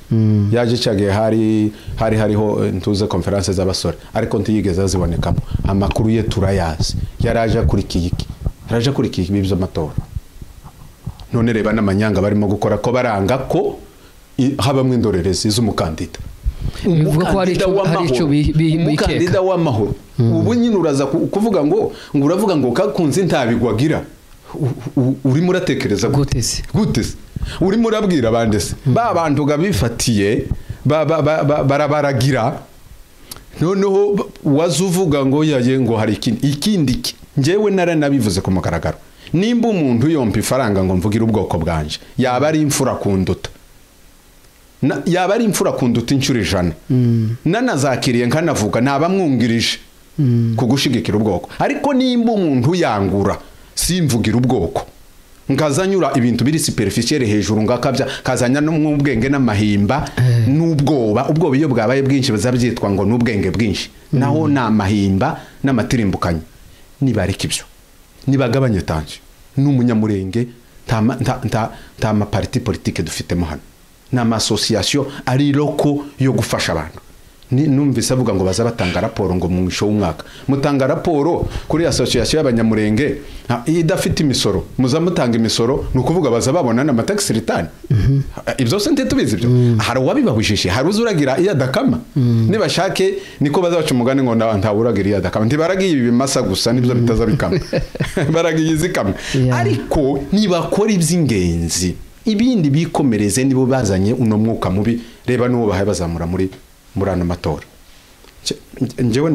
yaje cyagiye hariho ntuze conference z'abasore ariko ntiyigeze azibonekamo amakuru ye turayazi yaraje kurikiye ibyo matora none reba n'amanyanga barimo gukora ko baranga ko habamwe indorerezi z'umukandida bivuga ko hari ico umukandida w'amahoro ubu nyine uraza kuvuga ngo uravuga ngo kakunze ntabigwagira urimo uratekereza gute urimo urabwira abandi se ba bantu gabifatiye barabaragira noneho wazuvuga ngo yaye ngo hari ikindi njewe naranabivuze ku mugaragaro nimba umuntu yompa ifaranga ngo mvugira ubwoko bwanje yaba ari imfura kunduta inshuro 100 nanazakiriye nkanavuga nabamwungirije kugushigikira ubwoko ariko nimba umuntu yangura simvugira ubwoko ngazanyura ibintu biri superficiel hejuru ngakabya kazanya no mu bwenge n'amahimba n'ubwoba iyo bwabaye bwinshi bazabyitwa ngo n'ubwenge bwinshi naho namahimba n'amatirimbukanyi nibareka ibyo nibagabanye tanje n'umunyamurenge ta ma parti politique dufitemo hano n'ama association ari loko yo gufasha abantu numvise avuga ngo baza batanga raporo ngo mu mwisho w'umwaka mutanga raporo kuri association y'abanyamurenge idafite imisoro muzamutanga imisoro nukuvuga baza babona na tax return ibyo sente tubizi ibyo hari wabibabujije hari uzuragira iya dakama nibashake niko baza baca umugani ngo ntawuragira iya dakama ntibaragiye ibimasa gusa nibyo bitaza bikama baragiye izikama ariko nibakora iby'ingenzi ibindi bikomereze nibo bazanye uno mwuka mubi reba nuwo bahaye bazamura muri ano matora njewe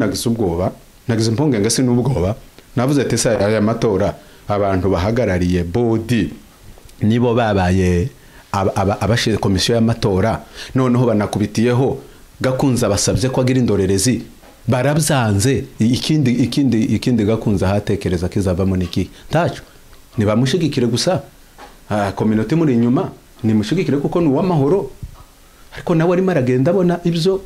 nagize mponge ngase n'ubwoba navuze ati sa aya matora abantu bahagarariye body nibo babaye abashire komisiyo y'amatora noneho banakubitiyeho gakunza basabye ko agira indorerezi barabyanze ikindi gakunza hatekereza kizavamo niki tacho nibamushigikire gusa community muri inyuma nimushigikire kuko ni uw'amahoro ariko nawe arimo aragenda abona ibyo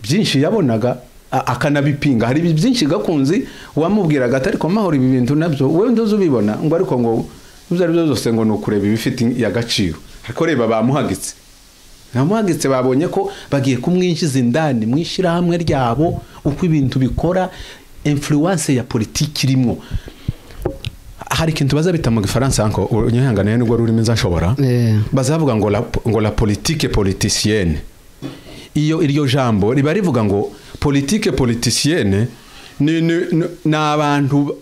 byinshi yabonaga akanabipinga hari byinshi gakunzi wamubwiraga atari ko mahoro ibi bintu nabyo wewe ndozo ubibona ngo ariko ngo ibyo ari byo zose ngo nukureba ibifite y'agaciro ariko reba bamuhagitse babonye ko bagiye kumwinjiza indani mwishira hamwe ryabo uko ibintu bikora influence ya politiki irimo hari kintu baza bita mu Gifaransa anko unyihangane n'ubwo rurimi nzashobora bazavuga ngo la politique politicienne iyo iryo jambo riba rivuga ngo politique politicienne ni abantu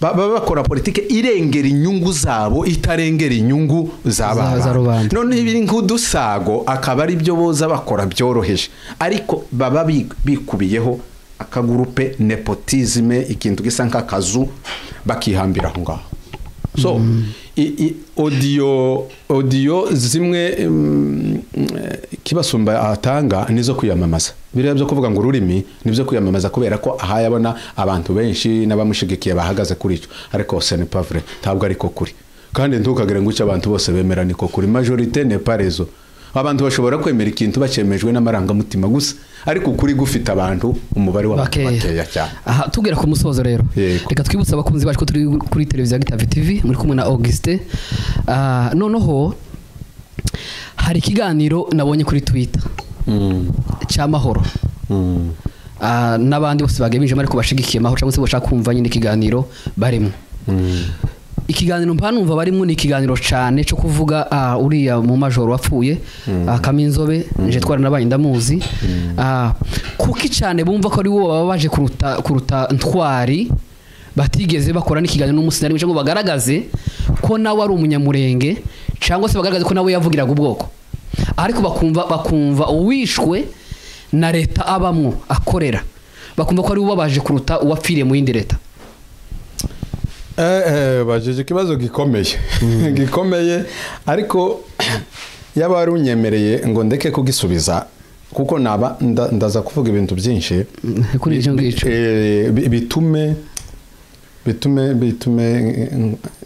baba bakora politique irengera inyungu zabo itarengera inyungu z'abantu none ibiri nk'udusago akaba ari byo boza bakora byoroheje ariko baba bikubiyeho akagurupe nepotisme ikintu gisa nk'akazu bakihambira aho ngaho so audio zimwe kibasumba atanga nizo kwiyamamaza biriya byo kuvuga ngo ururimi nibyo kwiyamamaza kubera ko ahayabona abantu benshi n'abamushigikiye bahagaze kuri cyo ariko ce n'est pas vrai tabwo ariko kuri kandi ntukagire ngo icyo abantu bose bemera niko kuri majorité n'est pas raison abantu bashobora kwemera ikintu bacemejwe n'amarangamutima gusa ariko kuri gufita abantu umubare w'abantu bakeya cyane aha tugera ku musozo rero reka twibutsa abakunzi bacu ko turi kuri televiziyo Gitavi TV muri kumwe na Auguste noneho hari ikiganiro nabonye kuri Twitter cy'amahoro n'abandi bose bagemeje ariko bashigikiye amahoro cyangwa se bashaka kumva nyine ikiganiro barimo ikiganiro mpanumva barimo ni ikiganiro cyane cyo kuvuga uriya mu majoro wapfuye Kaminzobe nje twaranabaye ndamuzi kuki cyane bumva ko ari wo babaje kuruta ntwari batigeze bakora n'ikiganiro n'umusinari ngo bagaragaze ko nawe ari umunyamurenge cyangwa se bagaragaze ko nawe yavugiraga ubwoko ariko bakumva uwishwe na leta abamwo akorera bakumva ko ari ubabaje kuruta uwapfiriye mu yindi leta. Bajeje ikibazo gikomeye gikomeye ariko yaba wari unyemereye ngo ndeke kugisubiza kuko naba ndaza kuvuga ibintu byinshi kuri icyo ngicyo bitume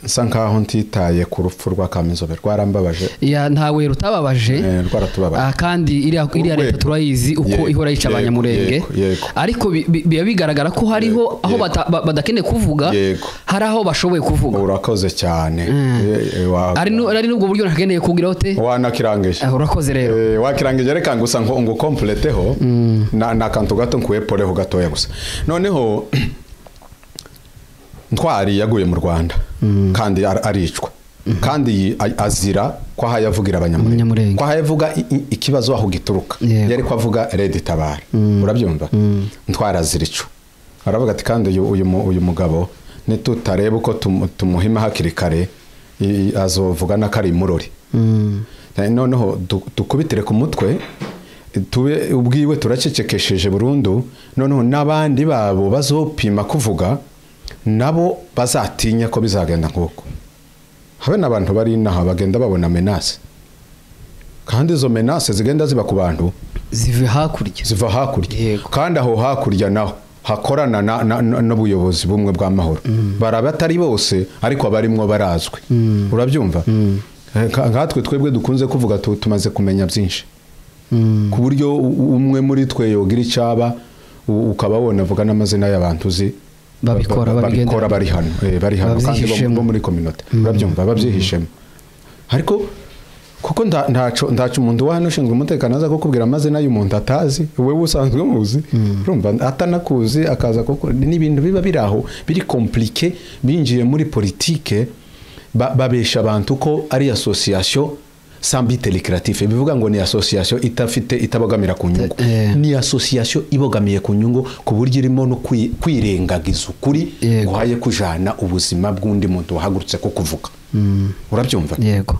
nsa nkaho ntitaye ku rupfu rwa Kamizobe rwarambabaje ntawe rutababaje kandi iriya leta turayizi uko ihora yica abanyamurenge ariko biba bigaragara ko hariho aho badakeneye kuvuga hari aho bashoboye kuvuga. Urakoze cyane ari n'ubwo buryo ntakeneye kugira hote wanakirangije urakoze rero wakirangije reka gusa ngo completeho na kantu gato nkuyeporeho gatoya gusa noneho Ntwari yaguye mu Rwanda kandi aricwa kandi azira ko hayavugira abanyamurenge ko hayavuga ikibazo aho gituruka yari ko avuga Red Tabara urabyumva Ntwari azirico aravuga ati kandi uyu mugabo nitutareba uko tumuhima hakiri kare azovuga nakari murori noneho dukubitire ku mutwe tube ubwiwe turacecekesheje burundu noneho nabandi babo bazopima kuvuga nabo bazatinya ko bizagenda nk'uko habe n'abantu bari inaha bagenda babona menace kandi izo menace zigenda ziba ku bantu ziva hakurya kandi aho hakurya naho hakorana n'ubuyobozi bumwe bw'amahoro baraba atari bose ariko abarimwo barazwi urabyumva nkatwe twebwe dukunze kuvuga tumaze kumenya byinshi ku buryo umwe muri twe yogira icaba ukaba wona avuga n'amazina y'abantu uzi babikora bari hano kandi bo muri community urabyumva babyihishemo ariko kuko ndacu umuntu wano ushinzwe umutekano aza kukubwira amazina y'umuntu atazi wewe usanzwe muzi urumva atanakuzi akaza kuko n'ibintu biba biraho biri compliqué binjiye muri politique babesha abantu ko ari association sans but lucratif bivuga ngo ni association itabogamira ku nyungu ni association ibogamiye ku nyungu ku buryo irimo no kwirengagiza ukuri guhaye kujana ubuzima bw'undi muntu wahagurutse ko kuvuga urabyumva yego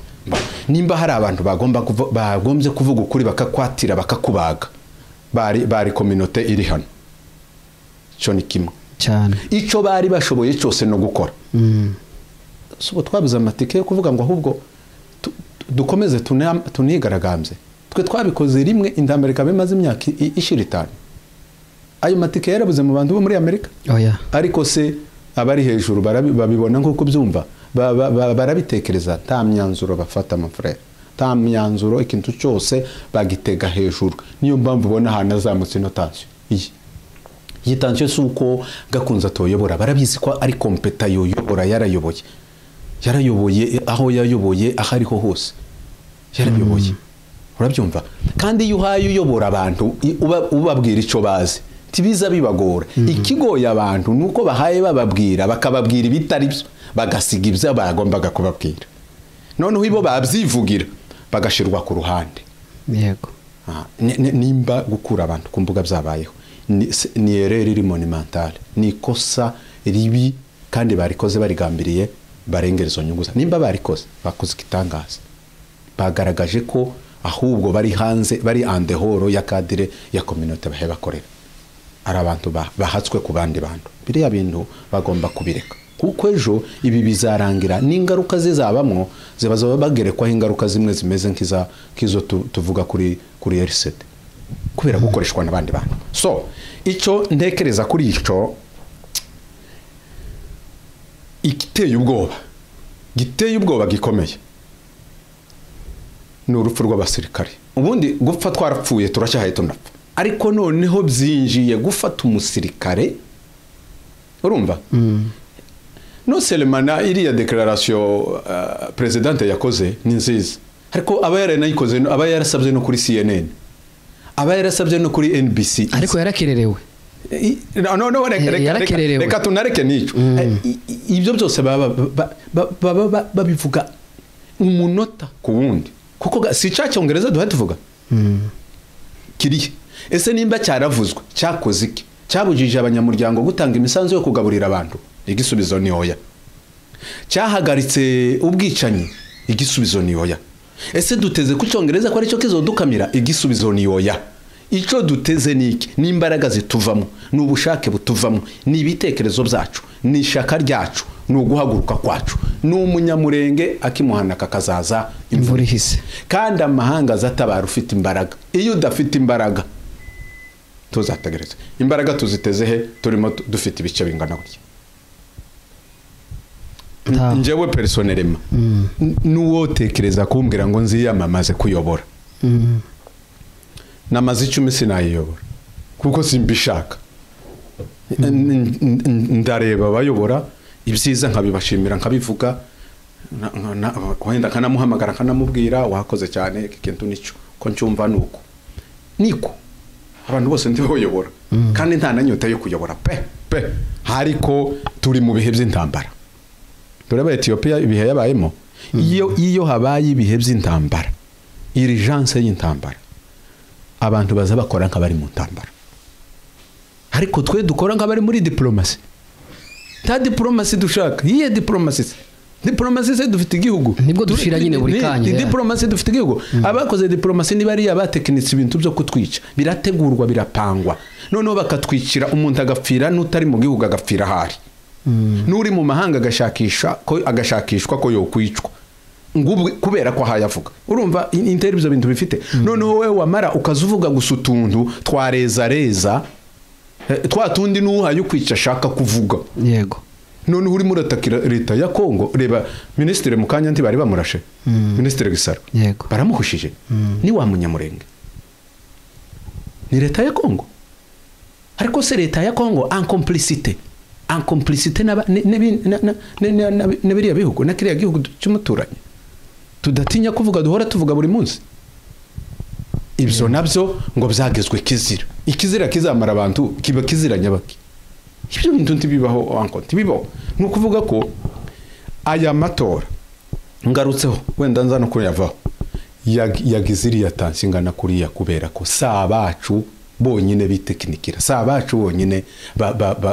nimba hari abantu bagombye kuvuga ukuri bakakwatira bakakubaga bari community iri hano cyo ni kimwe cyane ico bari bashoboye cyose no gukora so twabuze amatike yo kuvuga ngo ahubwo dukomeze tunigaragambye twe twabikoze rimwe Amerika bimaze imyaka 25 ayo matike yarabuze mu bantu bo muri Amerika ariko se abari hejuru babibona nk'uko byumva barabitekereza nta myanzuro bafata amafrere nta myanzuro ikintu cyose bagitega hejuru niyo mpamvu ubona hana azamutse no tension iyi tension suko gakunza toyobora barabizi ko ari kompeta yoyobora yarayoboye aho yayoboye ahariho hose yarayoboye urabyumva kandi iyo uhaye uyobora abantu ubabwira ico bazi tibiza bibagora ikigoya abantu nuko bahaye bababwira bakababwira ibitari byo bagasiga ibyo bagombaga kubabwira noneho ibo babyivugira bagashirwa ku ruhande yego nimba gukura abantu ku mbuga byabayeho ni erreur iri monumentale ni kosa ribi kandi barikoze barigambiriye barengerezo nyunguza nimba barikoze bakoze kitangaza bagaragaje ko ahubwo bari hanze bari andehoro ya kadire ya community bahe bakorera ari abantu bahatswe ku bandi bantu biriya bintu bagomba kubireka kuko ejo ibi bizarangira n'ingaruka zizabamwo zibazo bagerekwaho ingaruka zimwe zimeze nkizo tuvuga kuri RCD kubera gukoreshwa n'abandi bantu so ico ntekereza kuri ico giteye ubwoba gikomeye ni urupfu rw'abasirikare ubundi gupfa twarapfuye turacyahaye tunapfa ariko noneho byinjiye gufata umusirikare urumva no selemana iriya declaration presidente yakoze ni nziza ariko aba yaranayikoze aba yarasabye no kuri CNN aba yarasabye no kuri NBC ariko yarakererewe no reka tunareke nico ibyo byose babivuga umunota ku wundi kuko si cyongereza duha tuvuga kiriye ese nimba cyaravuzwe cyakoze iki cyabujije abanyamuryango gutanga imisanzu yo kugaburira abantu igisubizo ni oya cyahagaritse ubwicanyi igisubizo ni oya ese duteze ku cyongereza ko ari cyo kizodukamira igisubizo ni oya icyo duteze niki ni imbaraga zituvamo ni ubushake butuvamo ni ibitekerezo byacu ni ishaka ryacu ni uguhaguruka kwacu ni umunyamurenge akimuhana kakazaza imvura ihise kandi amahanga azatabara ufite imbaraga iyo udafite imbaraga tuzategereza imbaraga tuziteze he turimo dufite ibice bingana gutya njyewe personnellement nuwo tekereza kumbwira ngo nziyamamaze kuyobora namaze 10 sinayiyobora kuko simbishaka ndareba bayobora ibyiza nkabibashimira nkabivuga wenda kanamuhamagara kanamubwira wakoze cyane ikintu nico ko ncyumva nuko niko abantu bose ndibayobora kandi nta nanyota yo kuyobora pe hariko turi mu bihe by'intambara tureba Ethiopia ibihe yabayemo iyo habaye ibihe by'intambara urgence y'intambara abantu baza bakora nk'abari mu ntambara ariko twe dukora nk'abari muri diplomasi ta diplomasi dushaka yiye diplomasi se dufite igihugu nibwo dushira nyine buri kanya diplomasi dufite igihugu abakoze diplomasi ni bari abatekinitsi ibintu byo kutwica birategurwa birapangwa noneho bakatwicira umuntu agapfira n'utari mu gihugu agapfira hari nuri mu mahanga agashakishwa ko yokwicwa ngubwe kubera ko hayavuga urumva interi byo bintu bifite noneho wewe wamara ukazuvuga gusutundu twareza twatundi n'uhaye ukwica shaka kuvuga yego none uri muratakira leta ya Kongo reba ministre Mukanya nti bari bamurashe ministre Gisaro yego baramuhushije ni wa munyamurenge ni leta ya Kongo ariko se leta ya Kongo en complicité n'abiriya bihugu na kiriya gihugu cy'umuturanyi tudatinya kuvuga duhora tuvuga buri munsi ibyo nabyo ngo byagezwe ikizira kizamara abantu kiba kizira nyabaki ibyo bintu ntibibaho anko ntibibaho ni ukuvuga ko aya matora ngarutseho wenda nza no kuyavaho yagiziriya tansingana kuriya kubera ko sabacu bonyine bitekinikira sabacu bonyine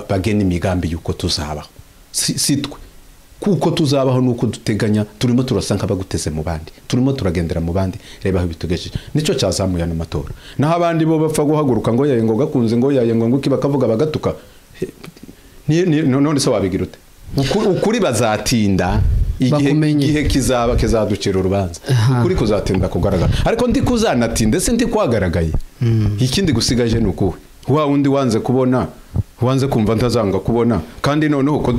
bagena imigambi yuko tuzabaho sitwe kuko tuzabaho nuko duteganya turimo turasanka baguteze mu bandi turimo turagendera mu bandi reba aho bitugejeje nico cyazamuye no matora naho abandi bo bapfa guhaguruka ngo yayengo gakunze ngo yayengo ngo kibakavuga bagatuka none so wabigirute ukuri bazatinda igihe kizaducira urubanza ukuri kuzatinda kugaragara ariko ndi kuzanatinda se ndi kwagaragaye ikindi gusigaje nuko wa undi wanze kubona wanze kumva ntazanga kubona kandi noneho ko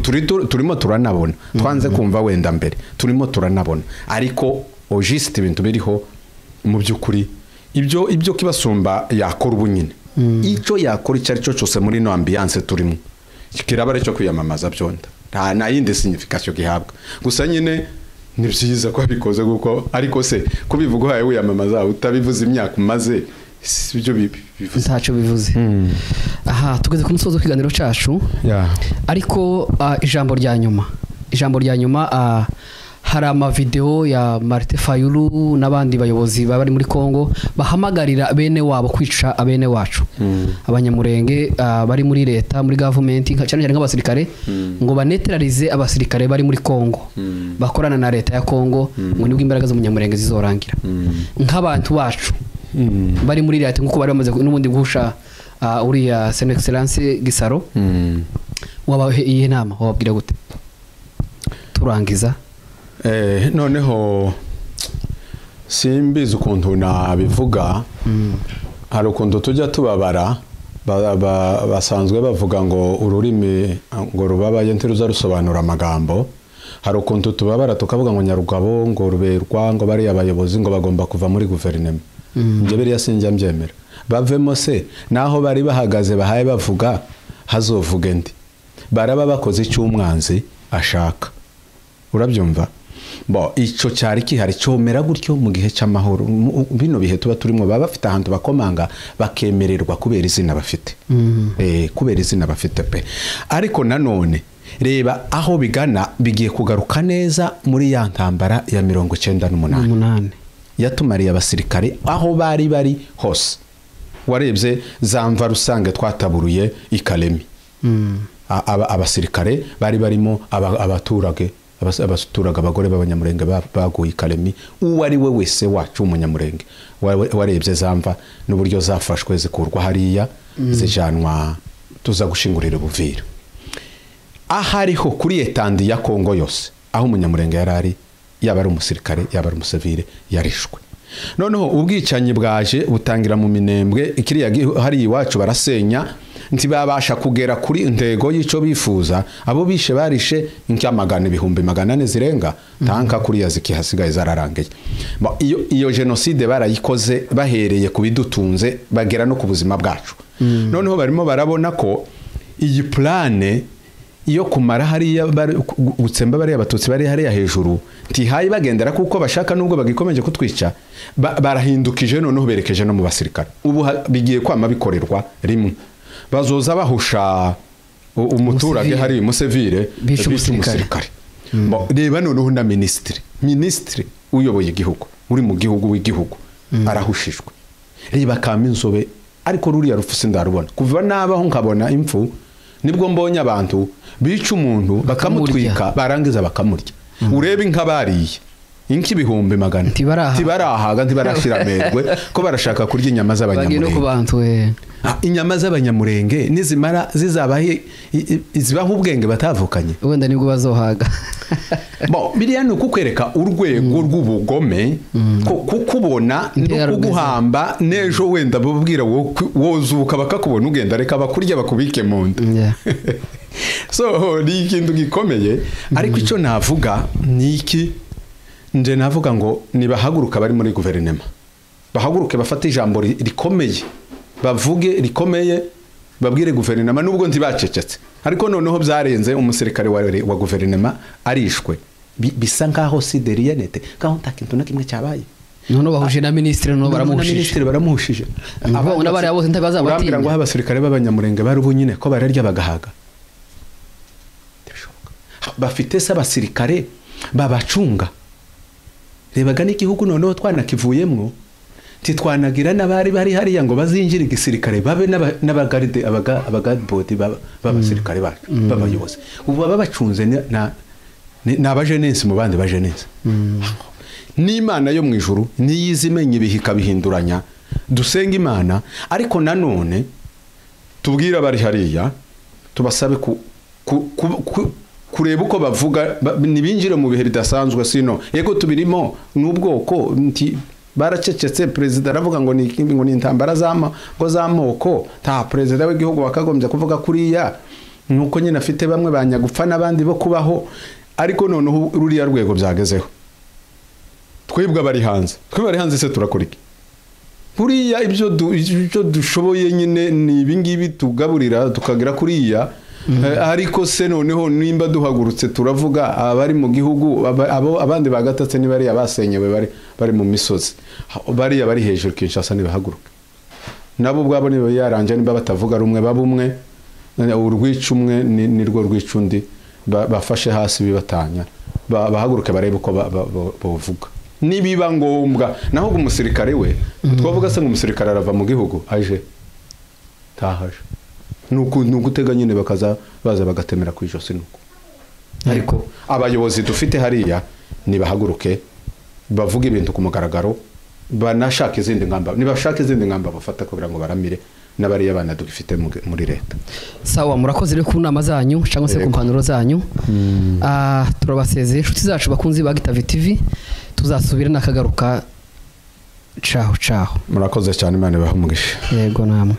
turimo turanabona twanze kumva wenda mbere turimo turanabona ariko ogiste ibintu biriho mu byukuri ibyo kibasumba yakora ubunyine icyo yakora icyo ari cyo cyose muri no ambiance turimo kirabare cyo kwiyamamaza byonda nta yindi signification gihabwa gusa nyine ni byiza ko bikoze guko ariko se kubivuga haye wiyamamaza utabivuze imyaka maze ibyo bivuze ntacyo bivuze aha tugeze ku musozo w'ikiganiro cyacu ariko ijambo rya nyuma hari amavideo ya Martin Fayulu n'abandi bayobozi bari muri Kongo bahamagarira bene wabo kwica abene wacu abanyamurenge bari muri leta muri government cyane nk'abasirikare ngo banetralize abasirikare bari muri Kongo bakorana na leta ya Kongo ngo nibwo imbaraga z'umunyamurenge zizorangira nk'abantu bacu bari muri leta nkuko bari bamaze n'ubundi guhusha uriya Son Excellence Gisaro wabahe iyi nama wababwira gute turangiza noneho simbizi ukuntu nabivuga hari ukuntu tujya tubabara basanzwe bavuga ngo ururimi ngo rubabaye ntiruza rusobanura amagambo hari ukuntu tubabara tukavuga ngo Nyarugabo ngo ruberwa ngo bari abayobozi ngo bagomba kuva muri guverinoma nje biriya sinjya mbyemera bavemo se naho bari bahagaze bahaye bavuga hazovuge ndi baraba bakoze icy'umwanzi ashaka urabyumva bo icyo cyari kihari cyomera gutyo mu gihe cy'amahoro bino bihe tuba turimo baba bafite ahantu bakomanga bakemererwa kubera izina bafite kubera izina bafite pe ariko nanone reba aho bigana bigiye kugaruka neza muri ya ntambara ya 98 yatumariye abasirikare aho bari hose warebye zamva rusange twataburuye ikalemi abasirikare bari barimo abaturage abasuturaga abagore b'abanyamurenge baguye Karemi uwo ari we wese wacu umunyamurenge warebye zamva n'uburyo zafashwe zikurwa hariya zijanwa tuza gushingurira Buvira ahariho kuri etandi ya Kongo yose aho umunyamurenge yarari yaba ari umusirikare yaba ari umusivile yarishwe noneho ubwicanyi bwaje butangira mu Minembwe ikiriya hari iwacu barasenya ntibabasha kugera kuri intego y'ico bifuza abo bishe barishe inkyamagana 400 zirenga tanka kuri yaziki hasigaye zararangeye iyo genocide barayikoze bahereye kubidutunze bagera no ku buzima bwacu noneho barimo barabona ko iyi plane iyo kumara hariya gutsemba bari abatutsi bari hariya hejuru ntihaye bagendera kuko bashaka nubwo bagikomeje kutwica barahindukije noneho berekeje no mu basirikare ubu bigiye kwama bikorerwa rimwe bazoza bahusha umuturage hari Musevire bishe umusirikare reba noneho na ministre uyoboye igihugu uri mu gihugu w'igihugu arahushijwe reba Kaminzobe ariko ruriya rufuse ndarubona kuva nabaho nkabona impfu nibwo mbonye abantu bica umuntu bakamutwika barangiza bakamurya urebe inkabariye inki 100 tibarahaga ntibarashira merwe ko barashaka kurya inyama z'abanyamurenge inyama z'abanyamurenge nizimara zizabahe izibaho ubwenge batavukanye wenda nibwo bazohaga biriya no kukwereka urwego rw'ubugome kukubona no kuguhamba nejo wenda babwira wozuka bakakubona ugenda reka bakurya bakubike mu nda so ni ikintu gikomeye ariko ico navuga ni iki nje navuga ngo nibahaguruka bari muri guverinema bahaguruke bafata ijambo rikomeye bavuge rikomeye babwire guverinema nubwo ntibacecetse ariko noneho byarenze umusirikare wa guverinema arishwe bisa nkaho sideriyenete kaho ntakintu nakimwe cyabaye none bahuje na ministre no baramuhushije abona bari abo ntabazabatinya ngo abasirikare b'abanyamurenge bari ubunyine ko bararya bagahaga bafite se abasirikare babacunga rebaga n'igihugu noneho twanakivuyemwo titwanagira nabari bari hariya ngo bazinjira igisirikare babe n'abagaride abagadbodi b'abasirikare bacu babayobozi ubu babacunze n'abajenensi mu bandi bajenensi n'Imana yo mu ijuru niyizimenye ibihika bihinduranya dusenga Imana ariko nanone tubwira bari hariya tubasabe kureba uko bavuga nibinjire mu bihe bidasanzwe sino yego tubirimo n'ubwoko baracecetse president aravuga ngo ni intambara zamoko ta president w'igihugu bakagombye kuvuga kuriya nuko nyine afite bamwe banyagupfa nabandi bo kubaho ariko noneho ruriya rwego byagezeho twebwe bari hanze se turakuriki kuriya ibyo dushoboye nyine ni ibingibi tugaburira tukagira kuriya ariko se noneho nimba duhagurutse turavuga abari mu gihugu abandi bagatatse ni bari abasenyewe bari mu misozi bari hejuru Kinshasa nibahaguruka nabo bwabo nibo yaranje niba batavuga rumwe babumwe urwicumwe nirwo rwicundi bafashe hasi bibatanya bahaguruke barebe uko bavuga nibiba ngombwa naho umusirikare we twavuga se ngo umusirikare arava mu gihugu aje tahaje nugutega nyine bakaza baza bagatemera kwijosi nuko ariko abayobozi dufite hariya nibahaguruke bavuga ibintu ku mugaragaro banashaka izindi ngamba bafata kugira ngo baramire n'abari abana dufite muri leta sawa murakoze rero ku nama zanyu cyangwa se ku mpanuro zanyu turabasezeye inshuti zacu bakunzi ba Gitavi TV tuzasubira nakagaruka ciao murakoze cyane Imana bahumugisha yego namwe